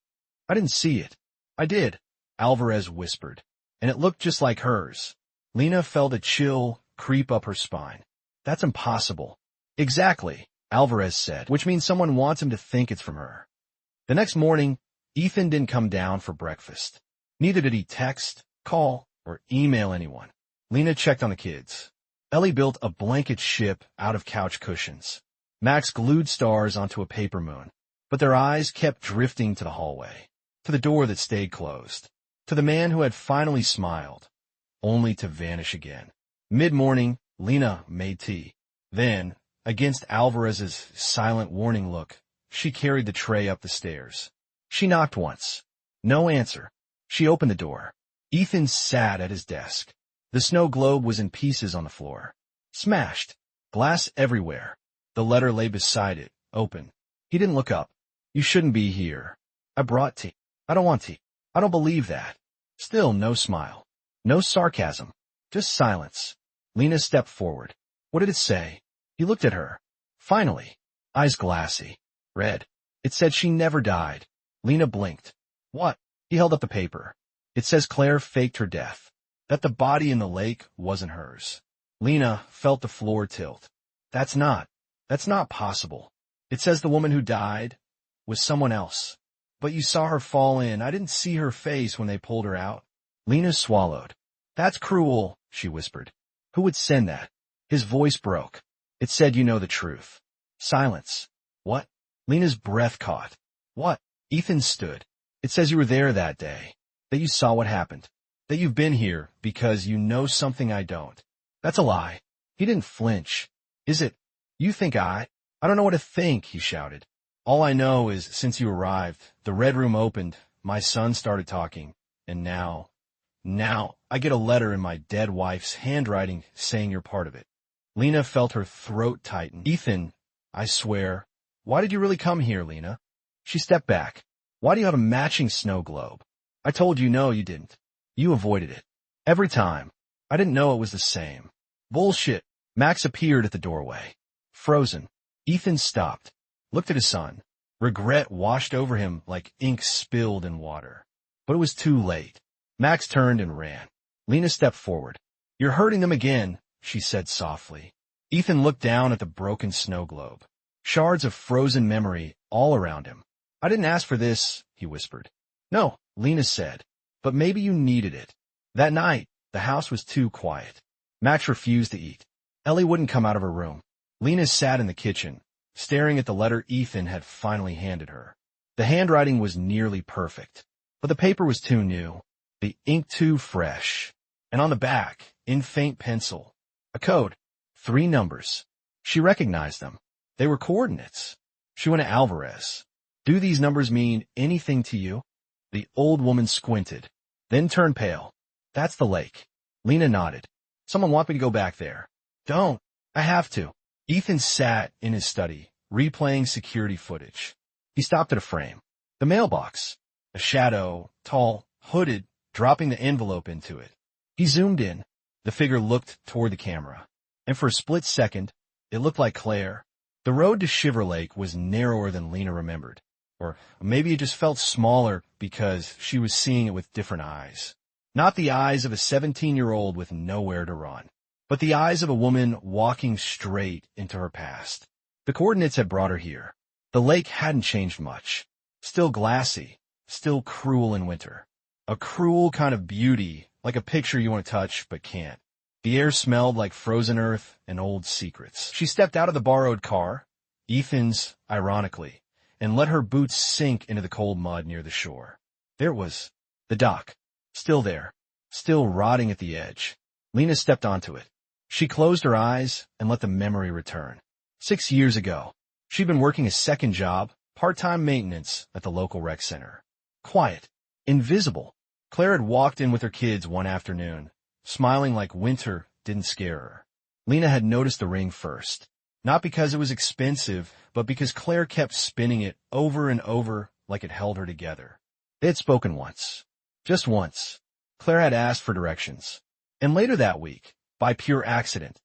I didn't see it. I did, Alvarez whispered. And it looked just like hers. Lena felt a chill creep up her spine. That's impossible. Exactly, Alvarez said, which means someone wants him to think it's from her. The next morning, Ethan didn't come down for breakfast. Neither did he text, call, or email anyone. Lena checked on the kids. Ellie built a blanket ship out of couch cushions. Max glued stars onto a paper moon, but their eyes kept drifting to the hallway, to the door that stayed closed, to the man who had finally smiled, only to vanish again. Mid-morning, Lena made tea. Then, against Alvarez's silent warning look, she carried the tray up the stairs. She knocked once. No answer. She opened the door. Ethan sat at his desk. The snow globe was in pieces on the floor. Smashed. Glass everywhere. The letter lay beside it, open. He didn't look up. You shouldn't be here. I brought tea. I don't want tea. I don't believe that. Still no smile. No sarcasm. Just silence. Lena stepped forward. What did it say? He looked at her. Finally. Eyes glassy. Red. It said she never died. Lena blinked. What? He held up the paper. It says Claire faked her death. That the body in the lake wasn't hers. Lena felt the floor tilt. That's not possible. It says the woman who died was someone else. But you saw her fall in. I didn't see her face when they pulled her out. Lena swallowed. That's cruel, she whispered. Who would send that? His voice broke. It said you know the truth. Silence. What? Lena's breath caught. What? Ethan stood. It says you were there that day. That you saw what happened. That you've been here because you know something I don't. That's a lie. He didn't flinch. Is it? You think I don't know what to think, he shouted. All I know is since you arrived, the red room opened, my son started talking, and now I get a letter in my dead wife's handwriting saying you're part of it. Lena felt her throat tighten. Ethan, I swear. Why did you really come here, Lena? She stepped back. Why do you have a matching snow globe? I told you no, you didn't. You avoided it. Every time. I didn't know it was the same. Bullshit. Max appeared at the doorway. Frozen. Ethan stopped. looked at his son. Regret washed over him like ink spilled in water. But it was too late. Max turned and ran. Lena stepped forward. "You're hurting them again," she said softly. Ethan looked down at the broken snow globe. Shards of frozen memory all around him. "I didn't ask for this," he whispered. "No," Lena said, "but maybe you needed it." That night, the house was too quiet. Max refused to eat. Ellie wouldn't come out of her room. Lena sat in the kitchen, staring at the letter Ethan had finally handed her. The handwriting was nearly perfect, but the paper was too new, the ink too fresh. And on the back, in faint pencil, a code, 3 numbers. She recognized them. They were coordinates. She went to Alvarez. "Do these numbers mean anything to you?" The old woman squinted, then turned pale. "That's the lake." Lena nodded. "Someone want me to go back there?" "Don't. I have to." Ethan sat in his study, replaying security footage. He stopped at a frame. The mailbox. A shadow, tall, hooded, dropping the envelope into it. He zoomed in. The figure looked toward the camera. And for a split second, it looked like Claire. The road to Shiver Lake was narrower than Lena remembered. Or maybe it just felt smaller because she was seeing it with different eyes. Not the eyes of a 17-year-old with nowhere to run, but the eyes of a woman walking straight into her past. The coordinates had brought her here. The lake hadn't changed much. Still glassy, still cruel in winter. A cruel kind of beauty, like a picture you want to touch but can't. The air smelled like frozen earth and old secrets. She stepped out of the borrowed car, Ethan's, ironically, and let her boots sink into the cold mud near the shore. There it was, the dock, still there, still rotting at the edge. Lena stepped onto it. She closed her eyes and let the memory return. 6 years ago, she'd been working a second job, part-time maintenance at the local rec center. Quiet, invisible. Claire had walked in with her kids one afternoon, smiling like winter didn't scare her. Lena had noticed the ring first, not because it was expensive, but because Claire kept spinning it over and over like it held her together. They had spoken once. Just once. Claire had asked for directions. And later that week, by pure accident,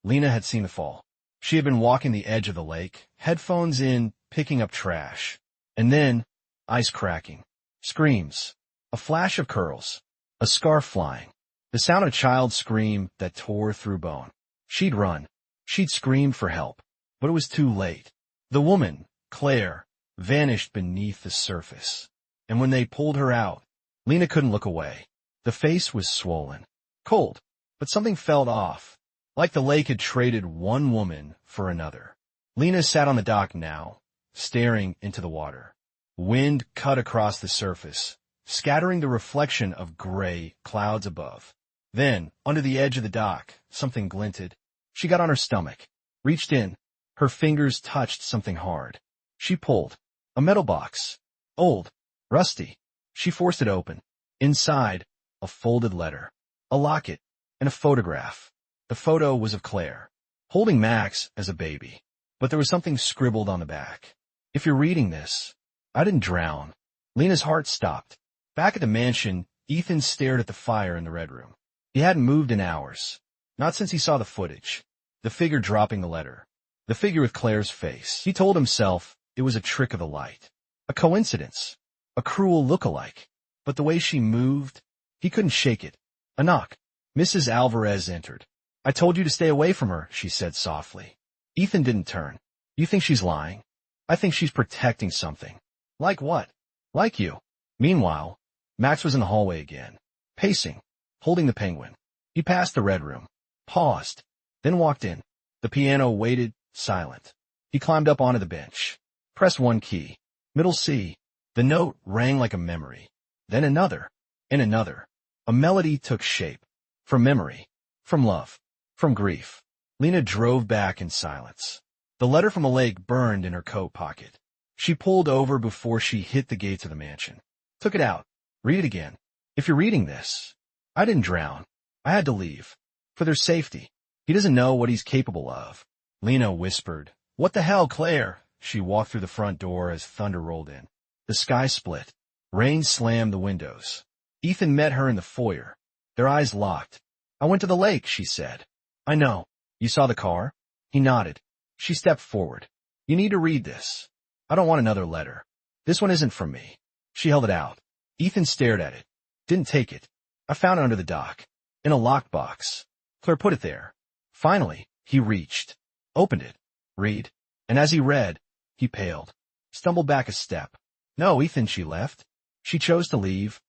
Lena had seen the fall. She had been walking the edge of the lake, headphones in, picking up trash. And then, ice cracking, screams, a flash of curls, a scarf flying, the sound of a child's scream that tore through bone. She'd run. She'd screamed for help, but it was too late. The woman, Claire, vanished beneath the surface. And when they pulled her out, Lena couldn't look away. The face was swollen, cold, but something felt off, like the lake had traded one woman for another. Lena sat on the dock now, staring into the water. Wind cut across the surface, scattering the reflection of gray clouds above. Then, under the edge of the dock, something glinted. She got on her stomach, reached in. Her fingers touched something hard. She pulled. A metal box. Old. Rusty. She forced it open. Inside, a folded letter. A locket. And a photograph. The photo was of Claire, holding Max as a baby. But there was something scribbled on the back. "If you're reading this, I didn't drown." Lena's heart stopped. Back at the mansion, Ethan stared at the fire in the red room. He hadn't moved in hours. Not since he saw the footage. The figure dropping the letter. The figure with Claire's face. He told himself it was a trick of the light. A coincidence. A cruel look-alike. But the way she moved, he couldn't shake it. A knock. Mrs. Alvarez entered. "I told you to stay away from her," she said softly. Ethan didn't turn. "You think she's lying?" "I think she's protecting something." "Like what?" "Like you." Meanwhile, Max was in the hallway again, pacing, holding the penguin. He passed the red room, paused, then walked in. The piano waited, silent. He climbed up onto the bench, pressed one key, middle C. The note rang like a memory. Then another, and another. A melody took shape. From memory, from love, from grief. Lena drove back in silence. The letter from the lake burned in her coat pocket. She pulled over before she hit the gates of the mansion. Took it out. "Read it again. If you're reading this, I didn't drown. I had to leave. For their safety. He doesn't know what he's capable of." Lena whispered, "What the hell, Claire?" She walked through the front door as thunder rolled in. The sky split. Rain slammed the windows. Ethan met her in the foyer. Their eyes locked. "I went to the lake," she said. "I know. You saw the car?" He nodded. She stepped forward. "You need to read this." I don't want another letter. This one isn't from me. She held it out. Ethan stared at it. Didn't take it. I found it under the dock. In a lockbox. Claire put it there. Finally, he reached. Opened it. Read. And as he read, he paled. Stumbled back a step. No, Ethan, she left. She chose to leave.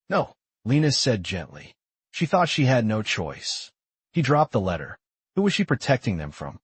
No, Lena said gently. She thought she had no choice. He dropped the letter. Who was she protecting them from?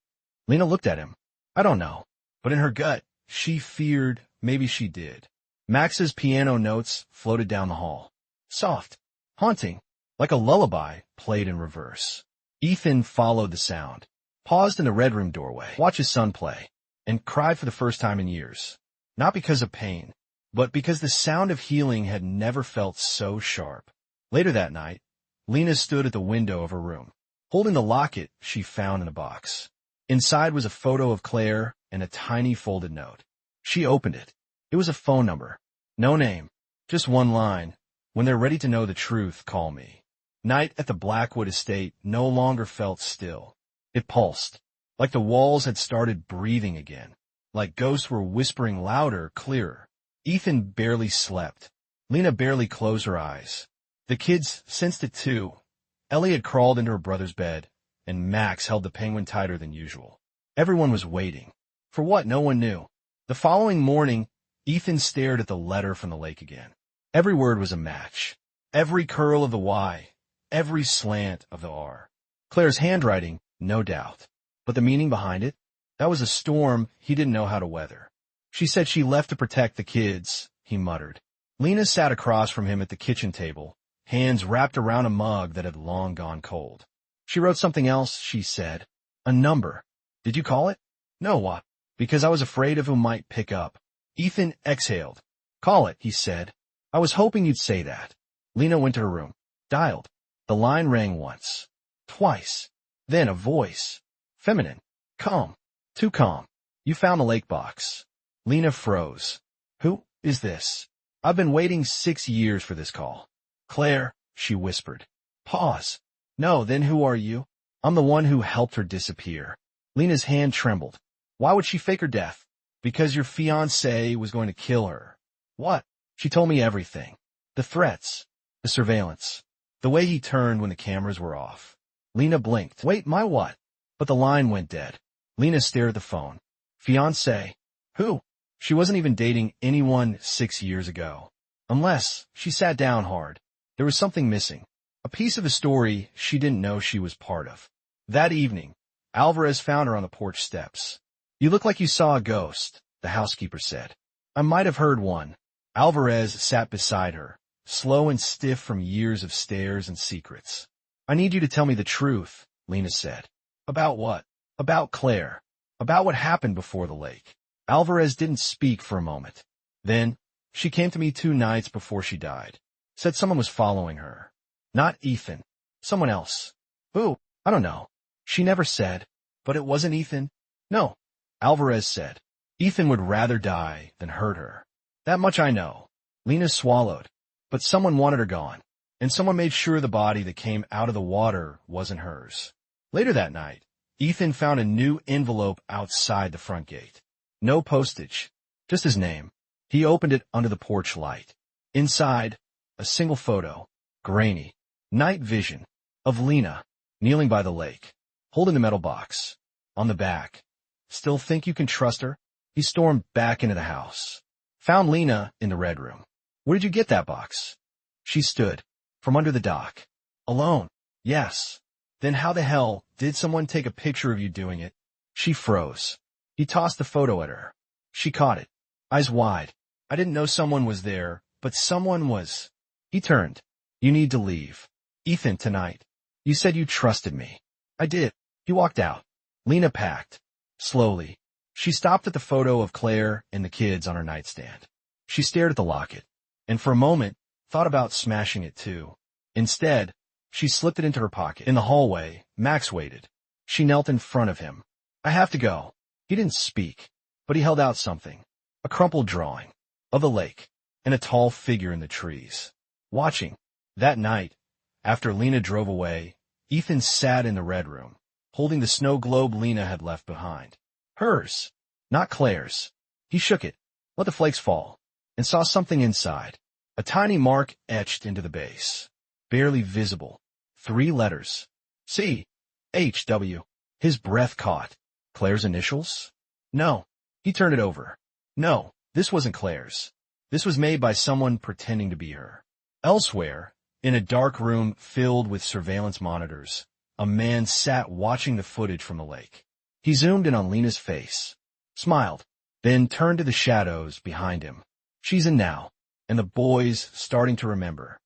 Lena looked at him. I don't know. But in her gut, she feared maybe she did. Max's piano notes floated down the hall. Soft, haunting, like a lullaby played in reverse. Ethan followed the sound, paused in the red room doorway, watched his son play, and cried for the first time in years. Not because of pain, but because the sound of healing had never felt so sharp. Later that night, Lena stood at the window of her room, holding the locket she found in a box. Inside was a photo of Claire and a tiny folded note. She opened it. It was a phone number. No name. Just one line. When they're ready to know the truth, call me. Night at the Blackwood estate no longer felt still. It pulsed, like the walls had started breathing again, like ghosts were whispering louder, clearer. Ethan barely slept. Lena barely closed her eyes. The kids sensed it too. Ellie had crawled into her brother's bed, and Max held the penguin tighter than usual. Everyone was waiting. For what, no one knew. The following morning, Ethan stared at the letter from the lake again. Every word was a match. Every curl of the Y. Every slant of the R. Claire's handwriting, no doubt. But the meaning behind it? That was a storm he didn't know how to weather. She said she left to protect the kids, he muttered. Lena sat across from him at the kitchen table, hands wrapped around a mug that had long gone cold. She wrote something else, she said. A number. Did you call it? No, what? Because I was afraid of who might pick up. Ethan exhaled. Call it, he said. I was hoping you'd say that. Lena went to her room. Dialed. The line rang once. Twice. Then a voice. Feminine. Calm. Too calm. You found the lake box. Lena froze. Who is this? I've been waiting 6 years for this call. Claire, she whispered. Pause. No, then who are you? I'm the one who helped her disappear. Lena's hand trembled. Why would she fake her death? Because your fiancé was going to kill her. What? She told me everything. The threats. The surveillance. The way he turned when the cameras were off. Lena blinked. Wait, my what? But the line went dead. Lena stared at the phone. Fiancé? Who? She wasn't even dating anyone 6 years ago. Unless she sat down hard. There was something missing. A piece of a story she didn't know she was part of. That evening, Alvarez found her on the porch steps. You look like you saw a ghost, the housekeeper said. I might have heard one. Alvarez sat beside her, slow and stiff from years of stares and secrets. I need you to tell me the truth, Lena said. About what? About Claire. About what happened before the lake. Alvarez didn't speak for a moment. Then, she came to me 2 nights before she died. Said someone was following her. Not Ethan. Someone else. Who? I don't know. She never said. But it wasn't Ethan? No. Alvarez said. Ethan would rather die than hurt her. That much I know. Lena swallowed. But someone wanted her gone. And someone made sure the body that came out of the water wasn't hers. Later that night, Ethan found a new envelope outside the front gate. No postage. Just his name. He opened it under the porch light. Inside, a single photo. Grainy. Night vision. Of Lena, kneeling by the lake, holding the metal box. On the back. Still think you can trust her? He stormed back into the house. Found Lena in the red room. Where did you get that box? She stood. From under the dock. Alone. Yes. Then how the hell did someone take a picture of you doing it? She froze. He tossed the photo at her. She caught it. Eyes wide. I didn't know someone was there, but someone was. He turned. You need to leave. Ethan, tonight. You said you trusted me. I did. He walked out. Lena packed. Slowly. She stopped at the photo of Claire and the kids on her nightstand. She stared at the locket, and for a moment, thought about smashing it too. Instead, she slipped it into her pocket. In the hallway, Max waited. She knelt in front of him. I have to go. He didn't speak, but he held out something. A crumpled drawing. Of the lake, and a tall figure in the trees. Watching. That night, after Lena drove away, Ethan sat in the red room, holding the snow globe Lena had left behind. Hers, not Claire's. He shook it. let the flakes fall, and saw something inside. A tiny mark etched into the base. Barely visible. 3 letters. C. H. W. His breath caught. Claire's initials? No. He turned it over. No, this wasn't Claire's. This was made by someone pretending to be her. Elsewhere, in a dark room filled with surveillance monitors, a man sat watching the footage from the lake. He zoomed in on Lena's face, smiled, then turned to the shadows behind him. She's in now, and the boy's starting to remember.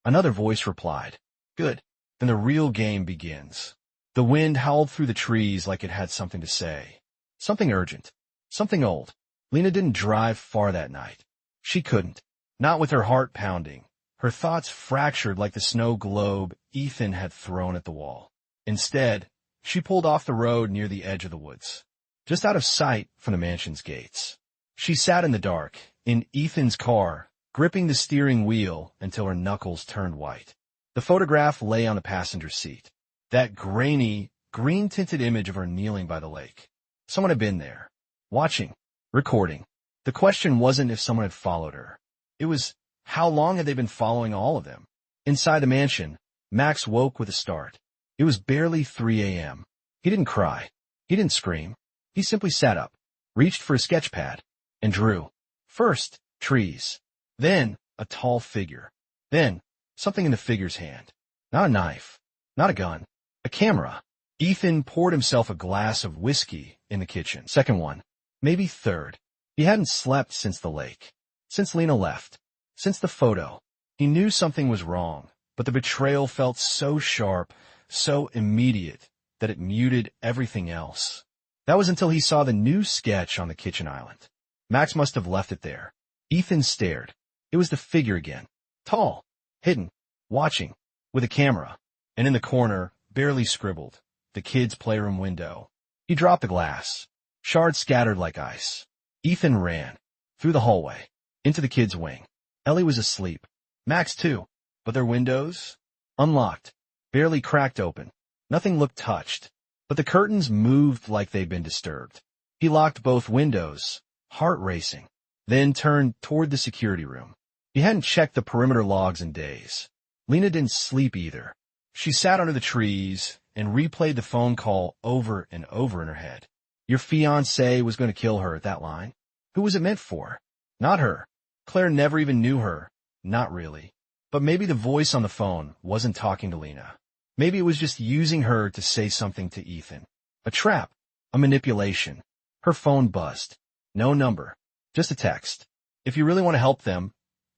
Another voice replied, good, then the real game begins. The wind howled through the trees like it had something to say. Something urgent, something old. Lena didn't drive far that night. She couldn't, not with her heart pounding. Her thoughts fractured like the snow globe Ethan had thrown at the wall. Instead, she pulled off the road near the edge of the woods, just out of sight from the mansion's gates. She sat in the dark, in Ethan's car, gripping the steering wheel until her knuckles turned white. The photograph lay on the passenger seat. That grainy, green-tinted image of her kneeling by the lake. Someone had been there, watching, recording. The question wasn't if someone had followed her. It was, how long had they been following all of them? Inside the mansion, Max woke with a start. It was barely 3 a.m. He didn't cry. He didn't scream. He simply sat up, reached for a sketch pad, and drew. First, trees. Then, a tall figure. Then, something in the figure's hand. Not a knife. Not a gun. A camera. Ethan poured himself a glass of whiskey in the kitchen. Second one. Maybe third. He hadn't slept since the lake. Since Lena left. Since the photo. He knew something was wrong, but the betrayal felt so sharp, so immediate, that it muted everything else. That was until he saw the new sketch on the kitchen island. Max must have left it there. Ethan stared. It was the figure again. Tall. Hidden. Watching. With a camera. And in the corner, barely scribbled, the kids' playroom window. He dropped the glass. Shards scattered like ice. Ethan ran. Through the hallway. Into the kids' wing. Ellie was asleep. Max too. But their windows? Unlocked. Barely cracked open. Nothing looked touched. But the curtains moved like they'd been disturbed. He locked both windows, heart racing, then turned toward the security room. He hadn't checked the perimeter logs in days. Lena didn't sleep either. She sat under the trees and replayed the phone call over and over in her head. Your fiancé was going to kill her at that line. Who was it meant for? Not her. Claire never even knew her. Not really. But maybe the voice on the phone wasn't talking to Lena. Maybe it was just using her to say something to Ethan. A trap. A manipulation. Her phone buzzed. No number. Just a text. If you really want to help them,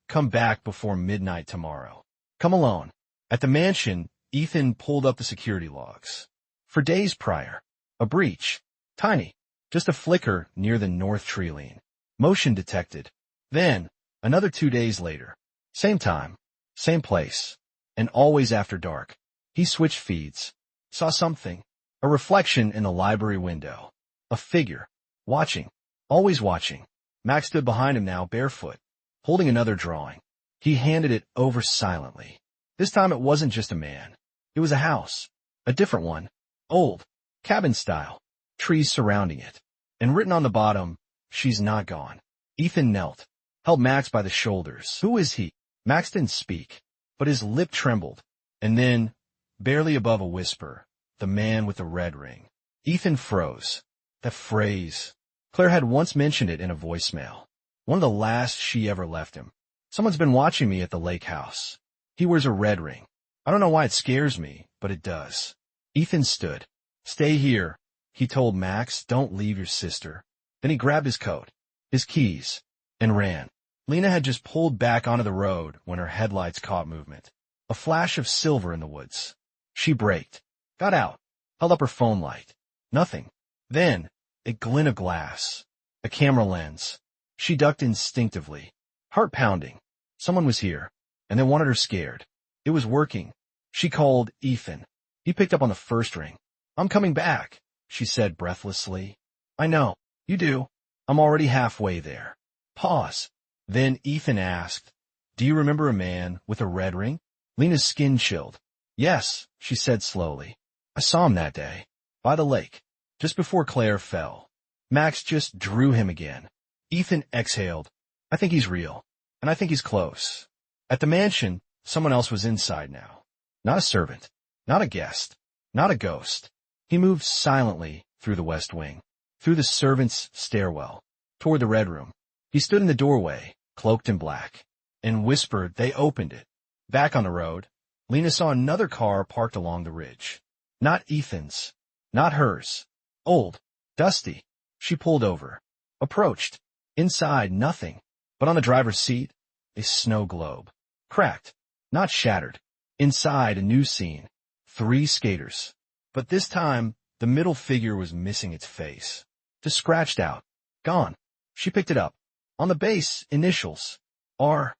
come back before midnight tomorrow. Come alone. At the mansion, Ethan pulled up the security logs. For days prior, a breach. Tiny. Just a flicker near the north tree line. Motion detected. Then, another 2 days later. Same time. Same place. And always after dark. He switched feeds. Saw something. A reflection in the library window. A figure. Watching. Always watching. Max stood behind him now, barefoot. Holding another drawing. He handed it over silently. This time it wasn't just a man. It was a house. A different one. Old. Cabin style. Trees surrounding it. And written on the bottom, she's not gone. Ethan knelt. Held Max by the shoulders. Who is he? Max didn't speak. But his lip trembled. And then, barely above a whisper, the man with the red ring. Ethan froze. That phrase. Claire had once mentioned it in a voicemail. One of the last she ever left him. Someone's been watching me at the lake house. He wears a red ring. I don't know why it scares me, but it does. Ethan stood. Stay here. He told Max, don't leave your sister. Then he grabbed his coat, his keys, and ran. Lena had just pulled back onto the road when her headlights caught movement. A flash of silver in the woods. She braked, got out, held up her phone light. Nothing. Then, a glint of glass. A camera lens. She ducked instinctively. Heart pounding. Someone was here, and they wanted her scared. It was working. She called Ethan. He picked up on the first ring. I'm coming back, she said breathlessly. I know. You do. I'm already halfway there. Pause. Then Ethan asked, do you remember a man with a red ring? Lena's skin chilled. Yes, she said slowly. I saw him that day. By the lake. Just before Claire fell. Max just drew him again. Ethan exhaled. I think he's real. And I think he's close. At the mansion, someone else was inside now. Not a servant. Not a guest. Not a ghost. He moved silently through the west wing, through the servants' stairwell, toward the red room. He stood in the doorway, cloaked in black, and whispered. They opened it. Back on the road, Lena saw another car parked along the ridge. Not Ethan's. Not hers. Old. Dusty. She pulled over. Approached. Inside, nothing. But on the driver's seat, a snow globe. Cracked. Not shattered. Inside, a new scene. 3 skaters. But this time, the middle figure was missing its face. Just scratched out. Gone. She picked it up. On the base, initials. R.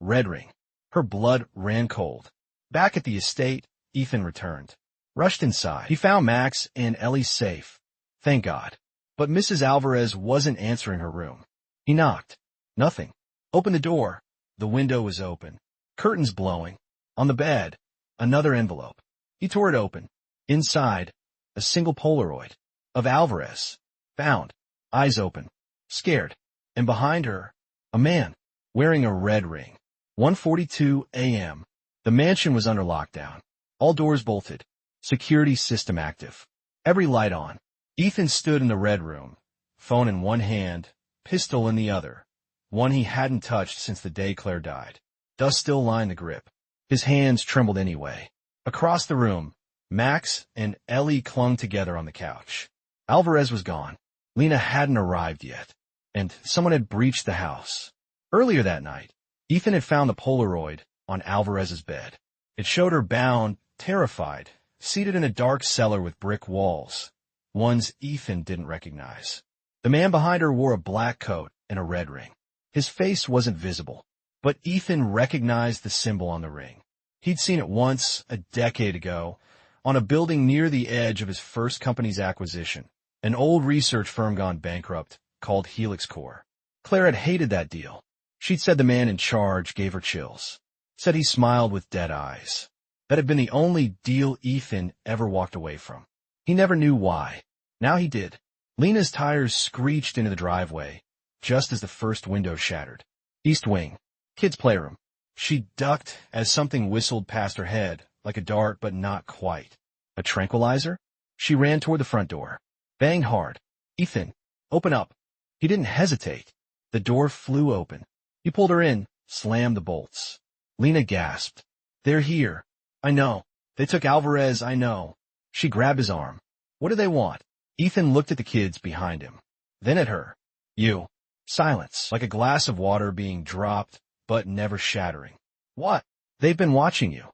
Red ring. Her blood ran cold. Back at the estate, Ethan returned. Rushed inside. He found Max and Ellie safe. Thank God. But Mrs. Alvarez wasn't answering her room. He knocked. Nothing. Opened the door. The window was open. Curtains blowing. On the bed, another envelope. He tore it open. Inside, a single Polaroid. Of Alvarez. Found. Eyes open. Scared. And behind her, a man. Wearing a red ring. 1:42 a.m. The mansion was under lockdown. All doors bolted. Security system active. Every light on. Ethan stood in the red room. Phone in one hand, pistol in the other. One he hadn't touched since the day Claire died. Dust still lined the grip. His hands trembled anyway. Across the room, Max and Ellie clung together on the couch. Alvarez was gone. Lena hadn't arrived yet. And someone had breached the house. Earlier that night, Ethan had found the Polaroid on Alvarez's bed. It showed her bound, terrified, seated in a dark cellar with brick walls. Ones Ethan didn't recognize. The man behind her wore a black coat and a red ring. His face wasn't visible, but Ethan recognized the symbol on the ring. He'd seen it once, a decade ago, on a building near the edge of his first company's acquisition, an old research firm gone bankrupt called Helix Corp. Claire had hated that deal. She'd said the man in charge gave her chills, said he smiled with dead eyes. That had been the only deal Ethan ever walked away from. He never knew why. Now he did. Lena's tires screeched into the driveway, just as the first window shattered. East wing. Kids' playroom. She ducked as something whistled past her head, like a dart but not quite. A tranquilizer? She ran toward the front door. Banged hard. Ethan, open up. He didn't hesitate. The door flew open. He pulled her in, slammed the bolts. Lena gasped. They're here. I know. They took Alvarez, I know. She grabbed his arm. What do they want? Ethan looked at the kids behind him. Then at her. You. Silence, like a glass of water being dropped, but never shattering. What? They've been watching you.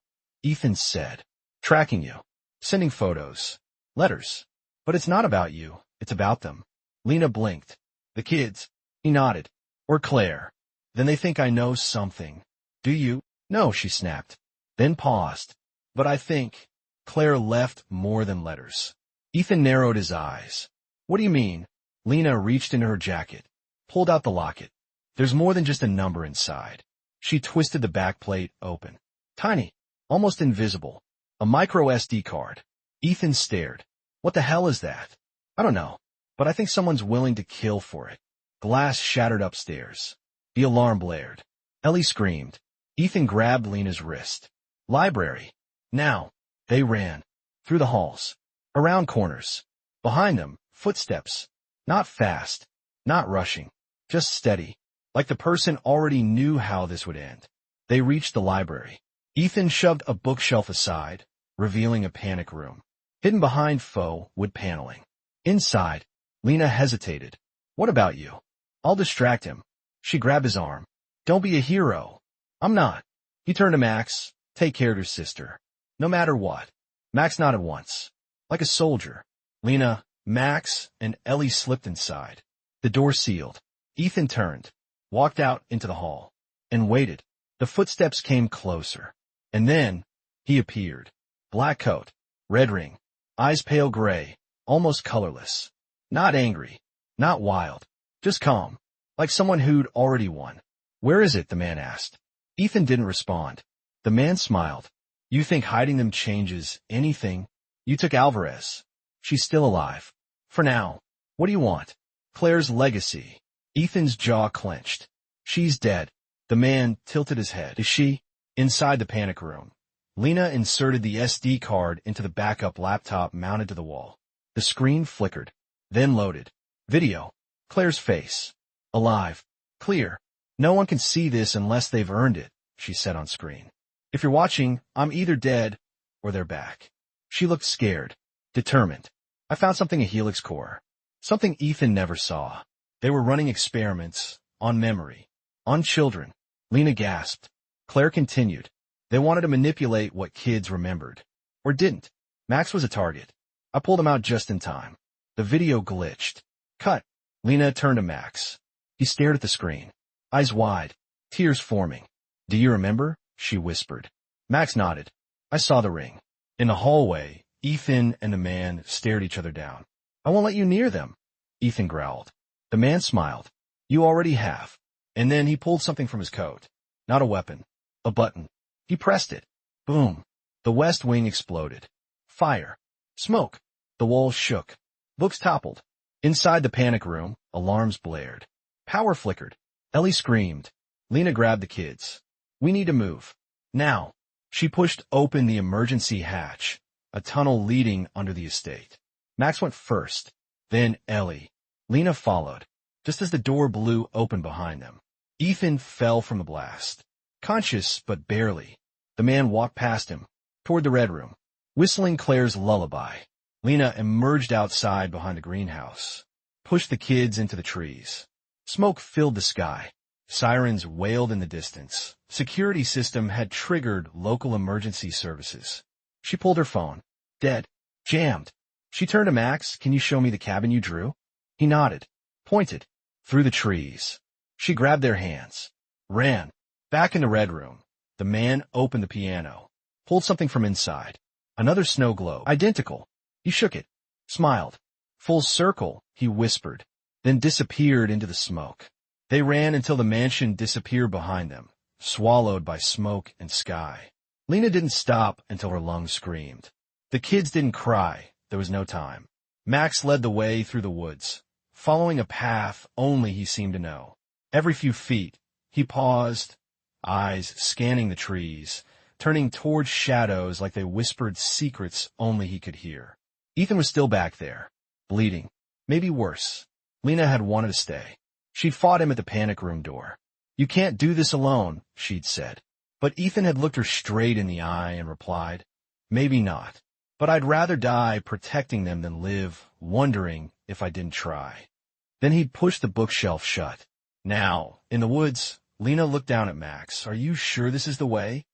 Ethan said. Tracking you. Sending photos. Letters. But it's not about you. It's about them. Lena blinked. The kids. He nodded. Or Claire. Then they think I know something. Do you? No, she snapped. Then paused. But I think Claire left more than letters. Ethan narrowed his eyes. What do you mean? Lena reached into her jacket, pulled out the locket. There's more than just a number inside. She twisted the back plate open. Tiny, almost invisible. A micro SD card. Ethan stared. What the hell is that? I don't know, but I think someone's willing to kill for it. Glass shattered upstairs. The alarm blared. Ellie screamed. Ethan grabbed Lena's wrist. Library. Now. They ran. Through the halls. Around corners. Behind them, footsteps. Not fast. Not rushing. Just steady. Like the person already knew how this would end. They reached the library. Ethan shoved a bookshelf aside, revealing a panic room. Hidden behind faux wood paneling. Inside, Lena hesitated. What about you? I'll distract him. She grabbed his arm. Don't be a hero. I'm not. He turned to Max. Take care of your sister. No matter what. Max nodded once. Like a soldier. Lena, Max, and Ellie slipped inside. The door sealed. Ethan turned, walked out into the hall, and waited. The footsteps came closer. And then, he appeared. Black coat, red ring, eyes pale gray, almost colorless. Not angry, not wild, just calm, like someone who'd already won. Where is it? The man asked. Ethan didn't respond. The man smiled. You think hiding them changes anything? You took Alvarez. She's still alive. For now. What do you want? Claire's legacy. Ethan's jaw clenched. She's dead. The man tilted his head. Is she? Inside the panic room, Lena inserted the SD card into the backup laptop mounted to the wall. The screen flickered, then loaded. Video. Claire's face. Alive. Clear. No one can see this unless they've earned it, she said on screen. If you're watching, I'm either dead or they're back. She looked scared, determined. I found something at Helix Core. Something Ethan never saw. They were running experiments on memory, on children. Lena gasped. Claire continued. They wanted to manipulate what kids remembered. Or didn't. Max was a target. I pulled him out just in time. The video glitched. Cut. Lena turned to Max. He stared at the screen, eyes wide, tears forming. Do you remember? She whispered. Max nodded. I saw the ring. In the hallway, Ethan and the man stared each other down. I won't let you near them, Ethan growled. The man smiled. You already have. And then he pulled something from his coat. Not a weapon. A button. He pressed it. Boom. The west wing exploded. Fire. Smoke. The walls shook. Books toppled. Inside the panic room, alarms blared. Power flickered. Ellie screamed. Lena grabbed the kids. We need to move. Now. She pushed open the emergency hatch, a tunnel leading under the estate. Max went first, then Ellie. Lena followed, just as the door blew open behind them. Ethan fell from the blast. Conscious, but barely. The man walked past him, toward the red room, whistling Claire's lullaby. Lena emerged outside behind the greenhouse, pushed the kids into the trees. Smoke filled the sky. Sirens wailed in the distance. Security system had triggered local emergency services. She pulled her phone. Dead. Jammed. She turned to Max. Can you show me the cabin you drew? He nodded. Pointed. Through the trees. She grabbed their hands. Ran. Back in the red room. The man opened the piano. Pulled something from inside. Another snow globe. Identical. He shook it. Smiled. Full circle, he whispered. Then disappeared into the smoke. They ran until the mansion disappeared behind them, swallowed by smoke and sky. Lena didn't stop until her lungs screamed. The kids didn't cry. There was no time. Max led the way through the woods, following a path only he seemed to know. Every few feet, he paused, eyes scanning the trees, turning towards shadows like they whispered secrets only he could hear. Ethan was still back there, bleeding, maybe worse. Lena had wanted to stay. She'd fought him at the panic room door. You can't do this alone, she'd said. But Ethan had looked her straight in the eye and replied, maybe not. But I'd rather die protecting them than live wondering if I didn't try. Then he'd pushed the bookshelf shut. Now, in the woods, Lena looked down at Max. Are you sure this is the way?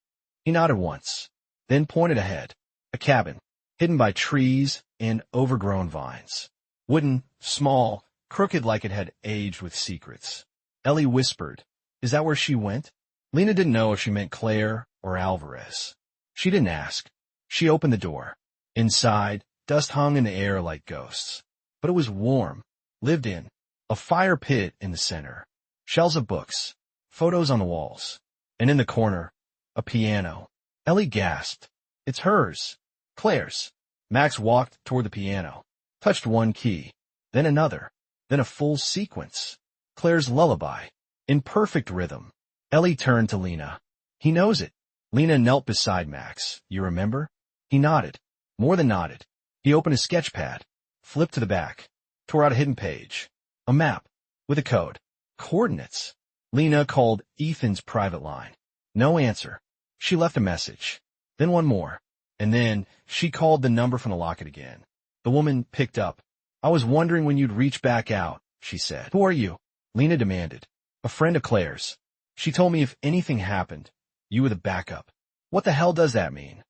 He nodded once, then pointed ahead. A cabin, hidden by trees and overgrown vines. Wooden, small, crooked like it had aged with secrets. Ellie whispered, is that where she went? Lena didn't know if she meant Claire or Alvarez. She didn't ask. She opened the door. Inside, dust hung in the air like ghosts. But it was warm, lived in. A fire pit in the center. Shelves of books. Photos on the walls. And in the corner, a piano. Ellie gasped. It's hers. Claire's. Max walked toward the piano. Touched one key. Then another. Then a full sequence. Claire's lullaby. In perfect rhythm. Ellie turned to Lena. He knows it. Lena knelt beside Max. You remember? He nodded. More than nodded. He opened a sketch pad. Flipped to the back. Tore out a hidden page. A map. With a code. Coordinates. Lena called Ethan's private line. No answer. She left a message. Then one more. And then she called the number from the locket again. The woman picked up. I was wondering when you'd reach back out, she said. Who are you? Lena demanded. A friend of Claire's. She told me if anything happened, you were the backup. What the hell does that mean?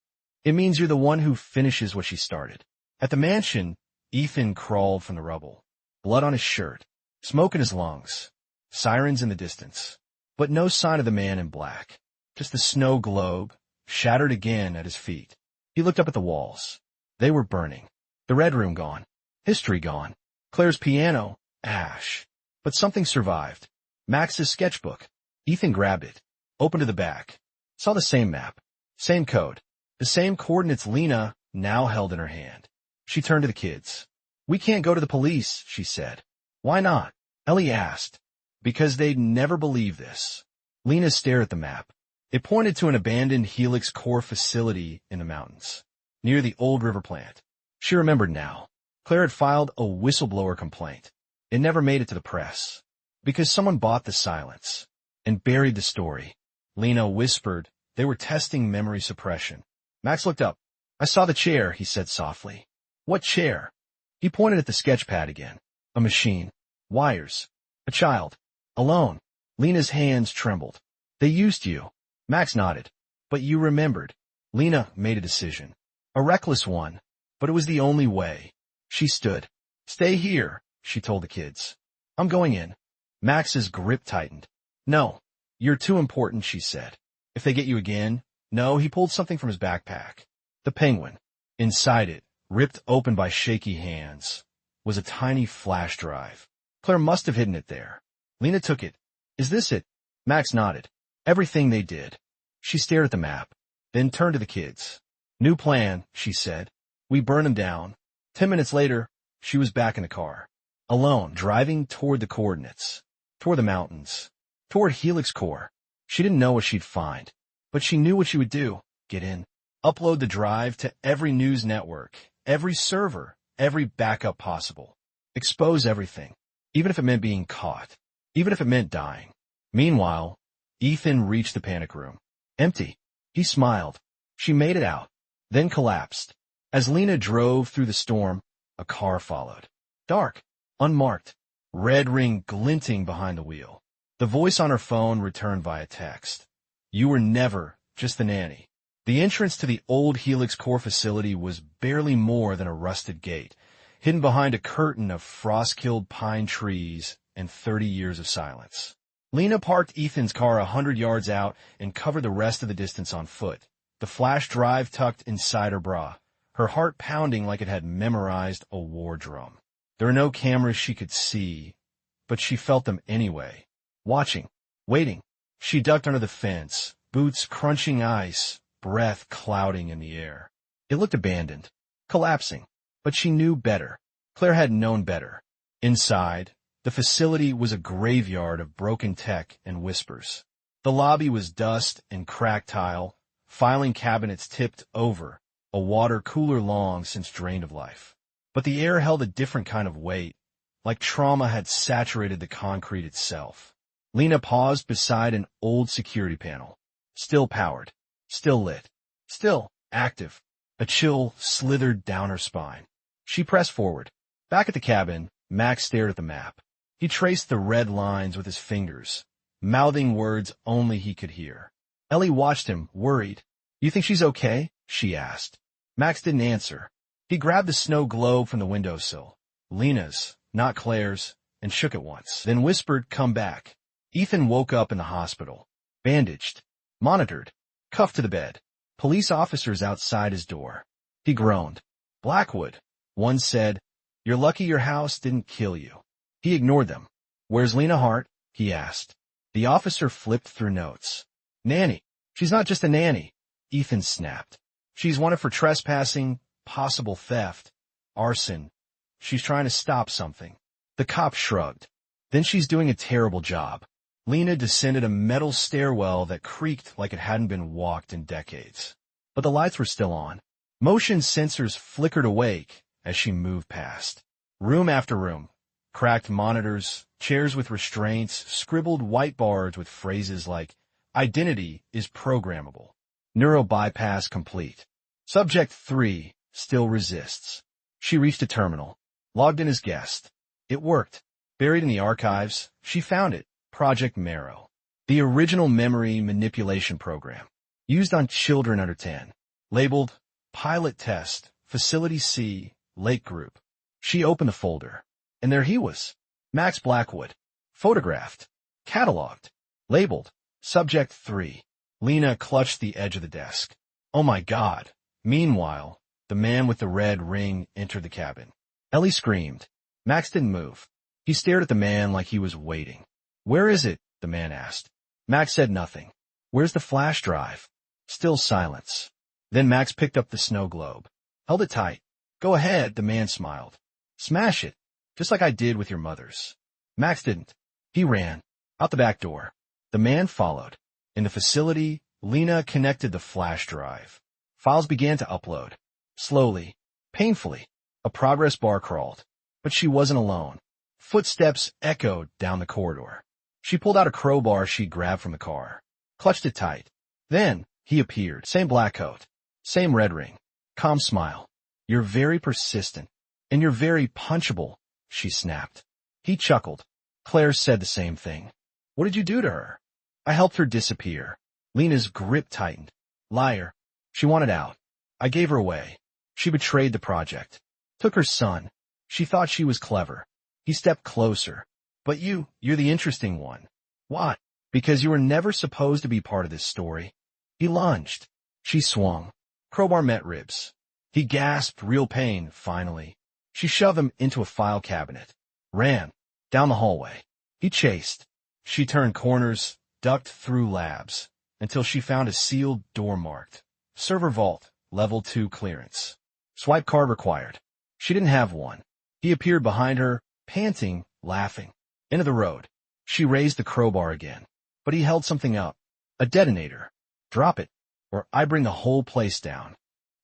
It means you're the one who finishes what she started. At the mansion, Ethan crawled from the rubble. Blood on his shirt. Smoke in his lungs. Sirens in the distance. But no sign of the man in black. Just the snow globe, shattered again at his feet. He looked up at the walls. They were burning. The red room gone. History gone. Claire's piano, ash. But something survived. Max's sketchbook. Ethan grabbed it. Opened to the back. Saw the same map. Same code. The same coordinates Lena now held in her hand. She turned to the kids. We can't go to the police, she said. Why not? Ellie asked. because they'd never believe this. Lena stared at the map. It pointed to an abandoned Helix core facility in the mountains, near the old river plant. She remembered now. Claire had filed a whistleblower complaint. It never made it to the press, because someone bought the silence and buried the story. Lena whispered they were testing memory suppression. Max looked up. I saw the chair, he said softly. What chair? He pointed at the sketch pad again. A machine. Wires. A child. Alone. Lena's hands trembled. They used you. Max nodded. But you remembered. Lena made a decision. A reckless one, but it was the only way. She stood. Stay here, she told the kids. I'm going in. Max's grip tightened. No, you're too important, she said. If they get you again. No, he pulled something from his backpack. The penguin. Inside it, ripped open by shaky hands, was a tiny flash drive. Claire must have hidden it there. Lena took it. Is this it? Max nodded. Everything they did. She stared at the map, then turned to the kids. New plan, she said. We burn them down. 10 minutes later, she was back in the car. Alone, driving toward the coordinates. Toward the mountains. Toward Helix Core. She didn't know what she'd find, but she knew what she would do. Get in. Upload the drive to every news network, every server, every backup possible. Expose everything, even if it meant being caught, even if it meant dying. Meanwhile, Ethan reached the panic room. Empty. He smiled. She made it out, then collapsed. As Lena drove through the storm, a car followed. Dark, unmarked, red ring glinting behind the wheel. The voice on her phone returned via text. You were never just the nanny. The entrance to the old Helix Core facility was barely more than a rusted gate, hidden behind a curtain of frost-killed pine trees and 30 years of silence. Lena parked Ethan's car 100 yards out and covered the rest of the distance on foot, the flash drive tucked inside her bra, her heart pounding like it had memorized a war drum. There were no cameras she could see, but she felt them anyway. Watching, waiting. She ducked under the fence, boots crunching ice, breath clouding in the air. It looked abandoned, collapsing, but she knew better. Claire had known better. Inside, the facility was a graveyard of broken tech and whispers. The lobby was dust and cracked tile, filing cabinets tipped over, a water cooler long since drained of life. But the air held a different kind of weight, like trauma had saturated the concrete itself. Lena paused beside an old security panel. Still powered. Still lit. Still active. A chill slithered down her spine. She pressed forward. Back at the cabin, Max stared at the map. He traced the red lines with his fingers, mouthing words only he could hear. Ellie watched him, worried. You think she's okay? She asked. Max didn't answer. He grabbed the snow globe from the windowsill. Lena's, not Claire's, and shook it once, then whispered, come back. Ethan woke up in the hospital, bandaged, monitored, cuffed to the bed. Police officers outside his door. He groaned. Blackwood. One said, you're lucky your house didn't kill you. He ignored them. Where's Lena Hart? He asked. The officer flipped through notes. Nanny. She's not just a nanny. Ethan snapped. She's wanted for trespassing, possible theft, arson. She's trying to stop something. The cop shrugged. Then she's doing a terrible job. Lena descended a metal stairwell that creaked like it hadn't been walked in decades. But the lights were still on. Motion sensors flickered awake as she moved past. Room after room. Cracked monitors, chairs with restraints, scribbled whiteboards with phrases like, identity is programmable. Neurobypass complete. Subject 3 still resists. She reached a terminal. Logged in as guest. It worked. Buried in the archives, she found it. Project Marrow. The original memory manipulation program. Used on children under 10. Labeled, Pilot Test, Facility C, Lake Group. She opened the folder. And there he was. Max Blackwood. Photographed. Cataloged. Labeled, Subject 3. Lena clutched the edge of the desk. Oh my God. Meanwhile, the man with the red ring entered the cabin. Ellie screamed. Max didn't move. He stared at the man like he was waiting. Where is it? The man asked. Max said nothing. Where's the flash drive? Still silence. Then Max picked up the snow globe. Held it tight. Go ahead, the man smiled. Smash it, just like I did with your mother's. Max didn't. He ran. Out the back door. The man followed. In the facility, Lena connected the flash drive. Files began to upload. Slowly, painfully, a progress bar crawled. But she wasn't alone. Footsteps echoed down the corridor. She pulled out a crowbar she'd grabbed from the car, clutched it tight. Then, he appeared. Same black coat, same red ring, calm smile. You're very persistent, and you're very punchable, she snapped. He chuckled. Claire said the same thing. What did you do to her? I helped her disappear. Lena's grip tightened. Liar. She wanted out. I gave her away. She betrayed the project. Took her son. She thought she was clever. He stepped closer. But you're the interesting one. Why? Because you were never supposed to be part of this story. He lunged. She swung. Crowbar met ribs. He gasped real pain, finally. She shoved him into a file cabinet. Ran. Down the hallway. He chased. She turned corners, ducked through labs, until she found a sealed door marked. Server vault, level 2 clearance. Swipe card required. She didn't have one. He appeared behind her, panting, laughing. Into the road. She raised the crowbar again. But he held something up. A detonator. Drop it, or I bring the whole place down.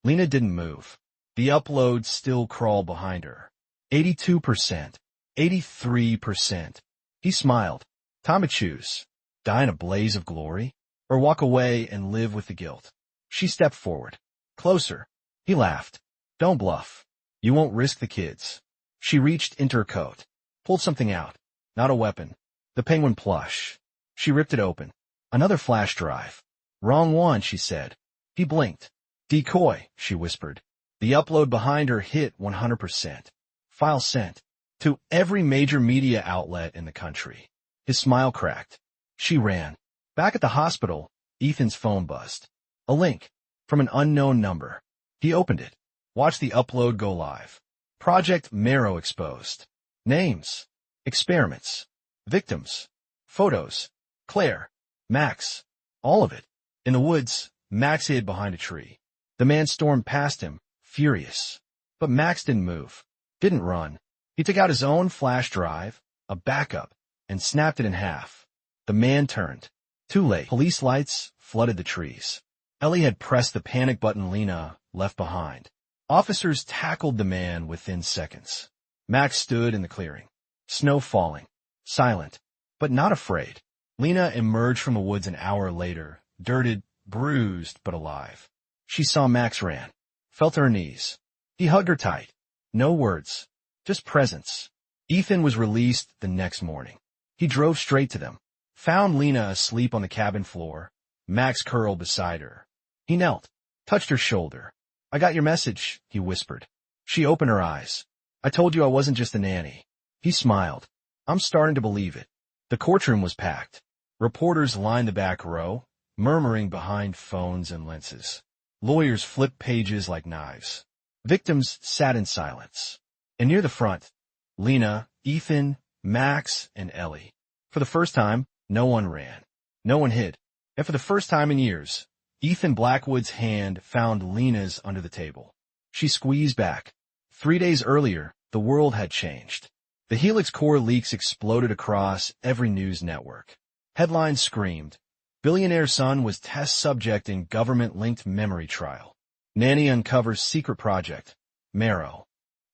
Lena didn't move. The upload still crawled behind her. 82%. 83%. He smiled. Time to choose. Die in a blaze of glory, or walk away and live with the guilt. She stepped forward. Closer. He laughed. Don't bluff. You won't risk the kids. She reached into her coat. Pulled something out. Not a weapon. The penguin plush. She ripped it open. Another flash drive. Wrong one, she said. He blinked. Decoy, she whispered. The upload behind her hit 100%. File sent. To every major media outlet in the country. His smile cracked. She ran. Back at the hospital, Ethan's phone buzzed. A link. From an unknown number. He opened it. Watched the upload go live. Project Marrow exposed. Names. Experiments. Victims. Photos. Claire. Max. All of it. In the woods, Max hid behind a tree. The man stormed past him, furious. But Max didn't move. Didn't run. He took out his own flash drive, a backup, and snapped it in half. The man turned. Too late. Police lights flooded the trees. Ellie had pressed the panic button Lena left behind. Officers tackled the man within seconds. Max stood in the clearing. Snow falling. Silent, but not afraid. Lena emerged from the woods an hour later, dirted, bruised, but alive. She saw Max ran. Felt her knees. He hugged her tight. No words. Just presence. Ethan was released the next morning. He drove straight to them. Found Lena asleep on the cabin floor. Max curled beside her. He knelt. Touched her shoulder. I got your message, he whispered. She opened her eyes. I told you I wasn't just a nanny. He smiled. I'm starting to believe it. The courtroom was packed. Reporters lined the back row, murmuring behind phones and lenses. Lawyers flipped pages like knives. Victims sat in silence. And near the front, Lena, Ethan, Max, and Ellie. For the first time, no one ran. No one hid. And for the first time in years, Ethan Blackwood's hand found Lena's under the table. She squeezed back. 3 days earlier, the world had changed. The Helix core leaks exploded across every news network. Headlines screamed, Billionaire son was test subject in government-linked memory trial. Nanny uncovers secret project, Marrow.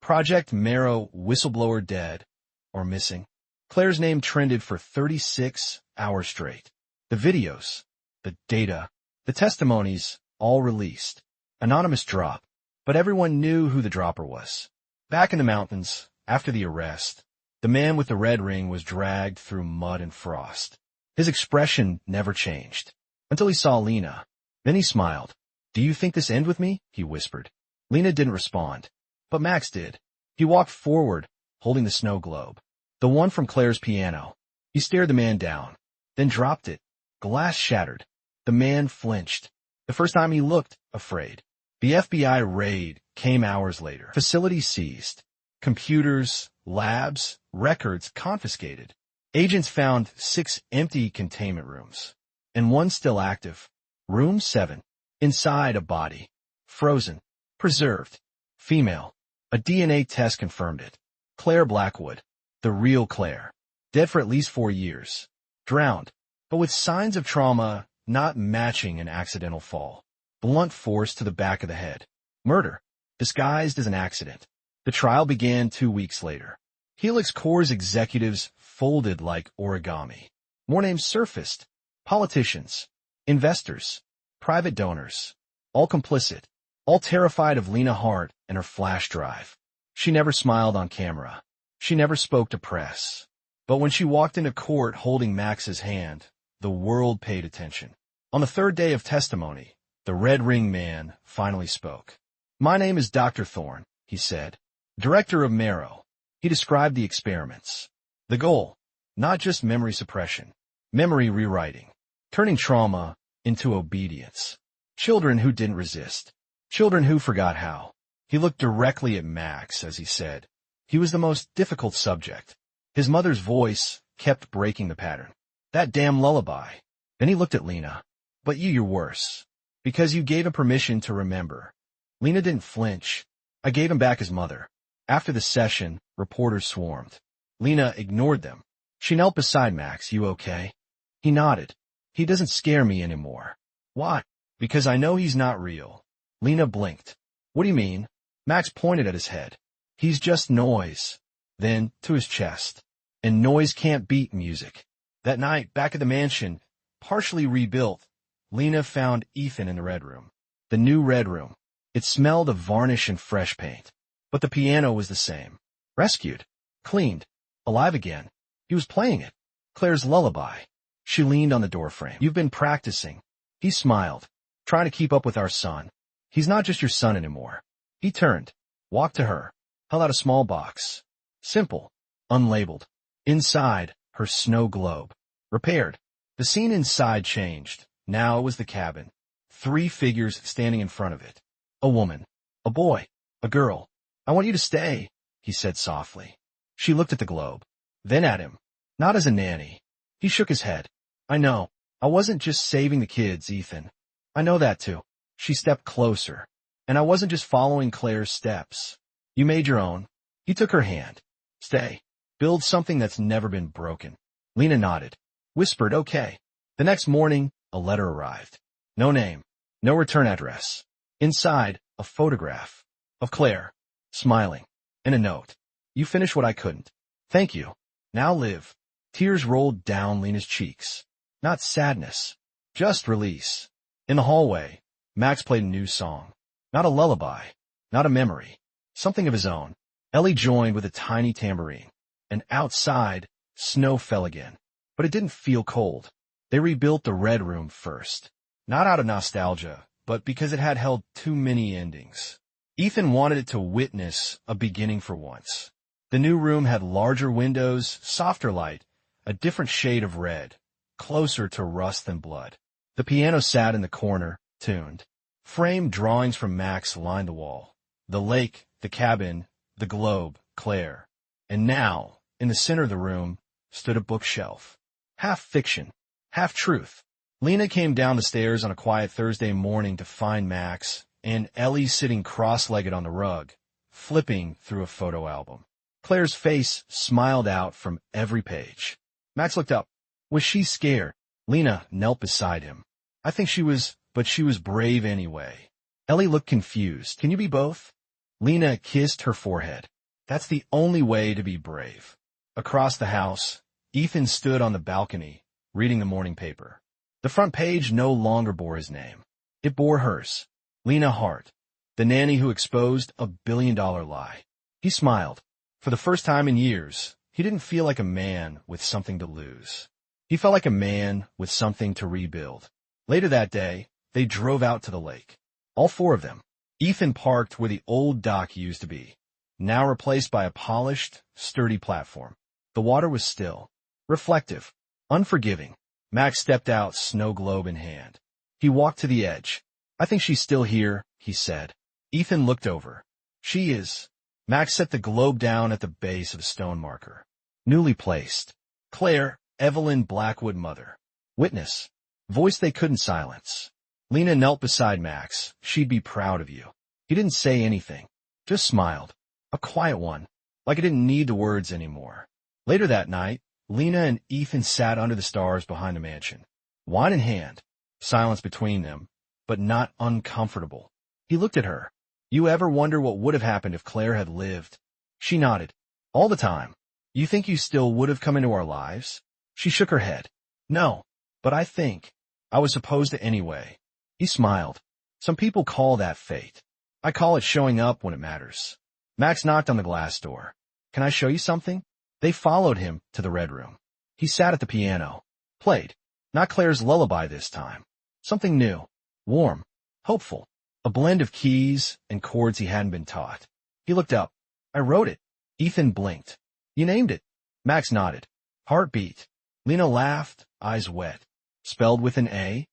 Project Marrow whistleblower dead or missing. Claire's name trended for 36 hours straight. The videos, the data, the testimonies, all released. Anonymous drop, but everyone knew who the dropper was. Back in the mountains, after the arrest, the man with the red ring was dragged through mud and frost. His expression never changed, until he saw Lena. Then he smiled. Do you think this end with me? He whispered. Lena didn't respond, but Max did. He walked forward, holding the snow globe, the one from Claire's piano. He stared the man down, then dropped it. Glass shattered. The man flinched. The first time he looked afraid. The FBI raid came hours later. Facilities seized. Computers, labs, records confiscated. Agents found 6 empty containment rooms, and one still active. Room 7. Inside a body. Frozen. Preserved. Female. A DNA test confirmed it. Claire Blackwood. The real Claire. Dead for at least 4 years. drowned, but with signs of trauma not matching an accidental fall. Blunt force to the back of the head. Murder, disguised as an accident. The trial began 2 weeks later. Helix Corps' executives folded like origami. More names surfaced. Politicians, investors, private donors, all complicit, all terrified of Lena Hart and her flash drive. She never smiled on camera. She never spoke to press. But when she walked into court holding Max's hand, the world paid attention. On the third day of testimony, the Red Ring man finally spoke. "My name is Dr. Thorne," he said, "director of Marrow." He described the experiments. The goal, not just memory suppression, memory rewriting, turning trauma into obedience. Children who didn't resist. Children who forgot how. He looked directly at Max as he said, he was the most difficult subject. His mother's voice kept breaking the pattern. "That damn lullaby." Then he looked at Lena. "But you're worse. Because you gave him permission to remember." Lena didn't flinch. "I gave him back his mother." After the session, reporters swarmed. Lena ignored them. She knelt beside Max. "You okay?" He nodded. "He doesn't scare me anymore." "Why?" "Because I know he's not real." Lena blinked. "What do you mean?" Max pointed at his head. "He's just noise." Then to his chest. "And noise can't beat music." That night, back at the mansion, partially rebuilt, Lena found Ethan in the red room. The new red room. It smelled of varnish and fresh paint. But the piano was the same. Rescued. Cleaned. Alive again. He was playing it. Claire's lullaby. She leaned on the doorframe. "You've been practicing." He smiled. "Trying to keep up with our son. He's not just your son anymore." He turned, walked to her, held out a small box. Simple. Unlabeled. Inside, her snow globe. Repaired. The scene inside changed. Now it was the cabin. 3 figures standing in front of it. A woman. A boy. A girl. "I want you to stay," he said softly. She looked at the globe. Then at him. Not as a nanny. He shook his head. "I know. I wasn't just saving the kids, Ethan. I know that too." She stepped closer. "And I wasn't just following Claire's steps. You made your own." He took her hand. "Stay. Build something that's never been broken." Lena nodded. Whispered, "Okay." The next morning, a letter arrived. No name. No return address. Inside, a photograph. Of Claire. Smiling. And a note. "You finished what I couldn't. Thank you. Now live." Tears rolled down Lena's cheeks. Not sadness. Just release. In the hallway, Max played a new song. Not a lullaby. Not a memory. Something of his own. Ellie joined with a tiny tambourine. And outside, snow fell again. But it didn't feel cold. They rebuilt the red room first. Not out of nostalgia, but because it had held too many endings. Ethan wanted it to witness a beginning for once. The new room had larger windows, softer light, a different shade of red, closer to rust than blood. The piano sat in the corner, tuned. Framed drawings from Max lined the wall. The lake, the cabin, the globe, Claire. And now, in the center of the room, stood a bookshelf. Half fiction, half truth. Lena came down the stairs on a quiet Thursday morning to find Max and Ellie sitting cross-legged on the rug, flipping through a photo album. Claire's face smiled out from every page. Max looked up. Was she scared? Lena knelt beside him. I think she was, but she was brave anyway. Ellie looked confused. Can you be both? Lena kissed her forehead. That's the only way to be brave. Across the house, Ethan stood on the balcony, reading the morning paper. The front page no longer bore his name. It bore hers. Lena Hart, the nanny who exposed a billion-dollar lie. He smiled. For the first time in years, he didn't feel like a man with something to lose. He felt like a man with something to rebuild. Later that day, they drove out to the lake. All 4 of them. Ethan parked where the old dock used to be, now replaced by a polished, sturdy platform. The water was still, reflective, unforgiving. Max stepped out, snow globe in hand. He walked to the edge. I think she's still here, he said. Ethan looked over. She is. Max set the globe down at the base of a stone marker. Newly placed. Claire, Evelyn Blackwood mother. Witness. Voice they couldn't silence. Lena knelt beside Max. She'd be proud of you. He didn't say anything. Just smiled. A quiet one. Like he didn't need the words anymore. Later that night, Lena and Ethan sat under the stars behind the mansion, wine in hand, silence between them, but not uncomfortable. He looked at her. You ever wonder what would have happened if Claire had lived? She nodded. All the time. You think you still would have come into our lives? She shook her head. No, but I think I was supposed to anyway. He smiled. Some people call that fate. I call it showing up when it matters. Max knocked on the glass door. Can I show you something? They followed him to the red room. He sat at the piano. Played. Not Claire's lullaby this time. Something new. Warm. Hopeful. A blend of keys and chords he hadn't been taught. He looked up. I wrote it. Ethan blinked. You named it. Max nodded. Heartbeat. Lena laughed, eyes wet. Spelled with an A?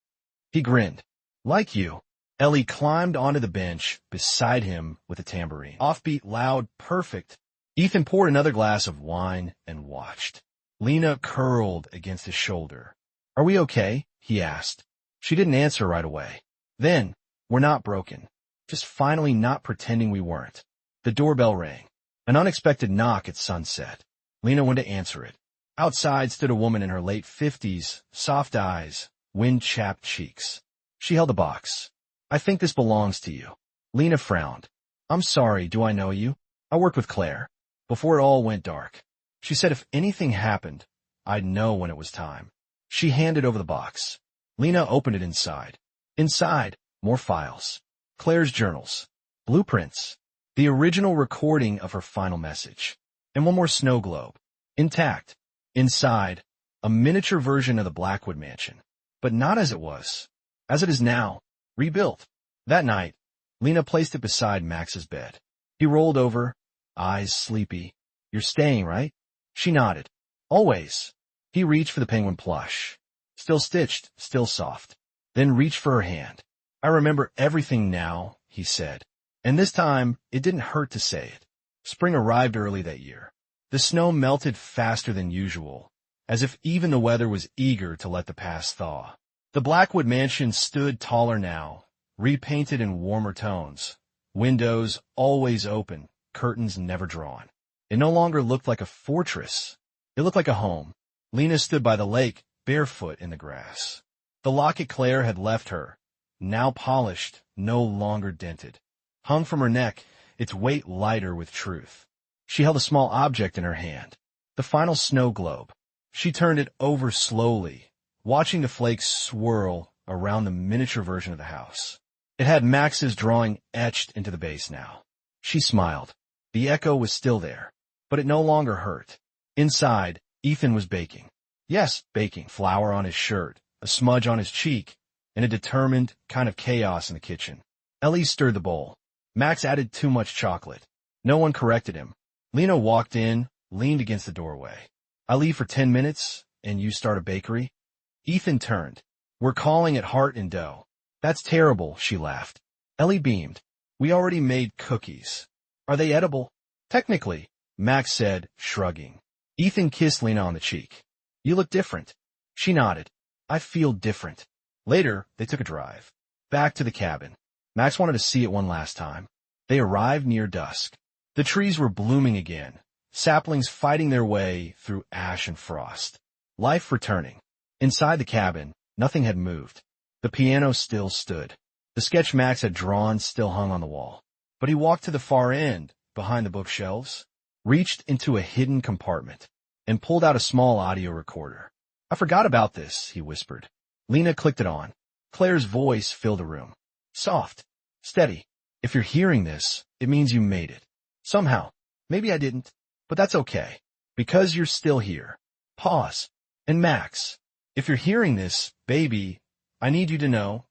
He grinned. Like you. Ellie climbed onto the bench beside him with a tambourine. Offbeat, loud, perfect. Ethan poured another glass of wine and watched. Lena curled against his shoulder. Are we okay? He asked. She didn't answer right away. Then, we're not broken. Just finally not pretending we weren't. The doorbell rang. An unexpected knock at sunset. Lena went to answer it. Outside stood a woman in her late 50s, soft eyes, wind-chapped cheeks. She held a box. I think this belongs to you. Lena frowned. I'm sorry, do I know you? I worked with Claire. Before it all went dark. She said if anything happened, I'd know when it was time. She handed over the box. Lena opened it inside. Inside, more files. Claire's journals. Blueprints. The original recording of her final message. And one more snow globe. Intact. Inside, a miniature version of the Blackwood mansion. But not as it was. As it is now. Rebuilt. That night, Lena placed it beside Max's bed. He rolled over, eyes sleepy. You're staying, right? She nodded. Always. He reached for the penguin plush. Still stitched, still soft. Then reached for her hand. I remember everything now, he said. And this time, it didn't hurt to say it. Spring arrived early that year. The snow melted faster than usual, as if even the weather was eager to let the past thaw. The Blackwood mansion stood taller now, repainted in warmer tones. Windows always open, curtains never drawn. It no longer looked like a fortress. It looked like a home. Lena stood by the lake, barefoot in the grass. The locket Claire had left her, now polished, no longer dented, hung from her neck, its weight lighter with truth. She held a small object in her hand, the final snow globe. She turned it over slowly, watching the flakes swirl around the miniature version of the house. It had Max's drawing etched into the base now. She smiled. The echo was still there, but it no longer hurt. Inside, Ethan was baking. Yes, baking. Flour on his shirt, a smudge on his cheek, and a determined kind of chaos in the kitchen. Ellie stirred the bowl. Max added too much chocolate. No one corrected him. Lena walked in, leaned against the doorway. I leave for 10 minutes, and you start a bakery? Ethan turned. We're calling it Heart and Dough. That's terrible, she laughed. Ellie beamed. We already made cookies. Are they edible? Technically, Max said, shrugging. Ethan kissed Lena on the cheek. You look different. She nodded. I feel different. Later, they took a drive. Back to the cabin. Max wanted to see it one last time. They arrived near dusk. The trees were blooming again, saplings fighting their way through ash and frost. Life returning. Inside the cabin, nothing had moved. The piano still stood. The sketch Max had drawn still hung on the wall. But he walked to the far end, behind the bookshelves, reached into a hidden compartment, and pulled out a small audio recorder. I forgot about this, he whispered. Lena clicked it on. Claire's voice filled the room. Soft. Steady. If you're hearing this, it means you made it. Somehow. Maybe I didn't. But that's okay. Because you're still here. Pause. And Max, if you're hearing this, baby, I need you to know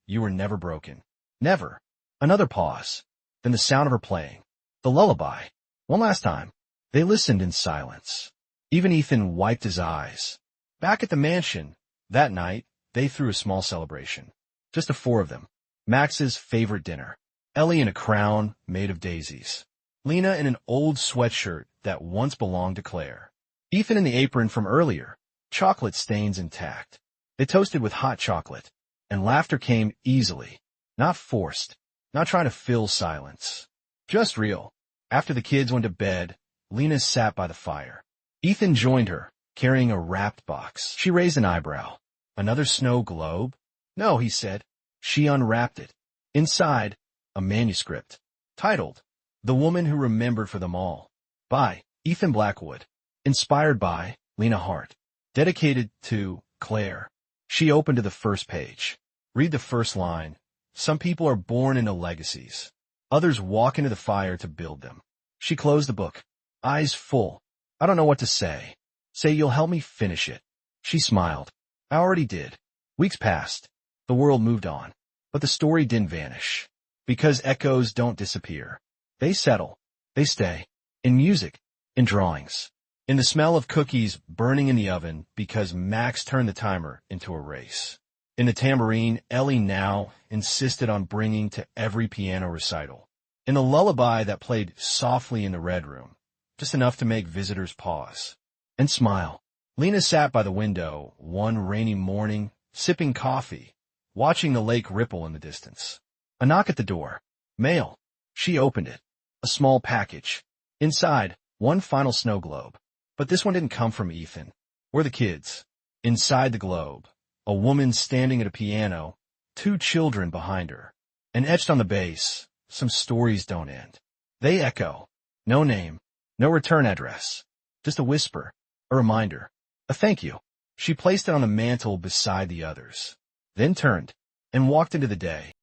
you were never broken. Never. Another pause. Then the sound of her playing. The lullaby. One last time. They listened in silence. Even Ethan wiped his eyes. Back at the mansion, that night, they threw a small celebration. Just the four of them. Max's favorite dinner. Ellie in a crown made of daisies. Lena in an old sweatshirt that once belonged to Claire. Ethan in the apron from earlier. Chocolate stains intact. They toasted with hot chocolate. And laughter came easily. Not forced. Not trying to fill silence. Just real. After the kids went to bed, Lena sat by the fire. Ethan joined her, carrying a wrapped box. She raised an eyebrow. Another snow globe? No, he said. She unwrapped it. Inside, a manuscript, titled, The Woman Who Remembered for Them All, by Ethan Blackwood, inspired by Lena Hart, dedicated to Claire. She opened to the first page. Read the first line. Some people are born into legacies. Others walk into the fire to build them. She closed the book, eyes full. I don't know what to say. Say you'll help me finish it. She smiled. I already did. Weeks passed. The world moved on. But the story didn't vanish. Because echoes don't disappear. They settle. They stay. In music. In drawings. In the smell of cookies burning in the oven because Max turned the timer into a race. In the tambourine Ellie now insisted on bringing to every piano recital. In the lullaby that played softly in the red room, just enough to make visitors pause and smile. Lena sat by the window one rainy morning, sipping coffee, watching the lake ripple in the distance. A knock at the door. Mail. She opened it. A small package. Inside, one final snow globe. But this one didn't come from Ethan or the kids. Inside the globe, a woman standing at a piano, 2 children behind her. And etched on the base, some stories don't end. They echo. No name, no return address. Just a whisper, a reminder, a thank you. She placed it on the mantel beside the others, then turned and walked into the day.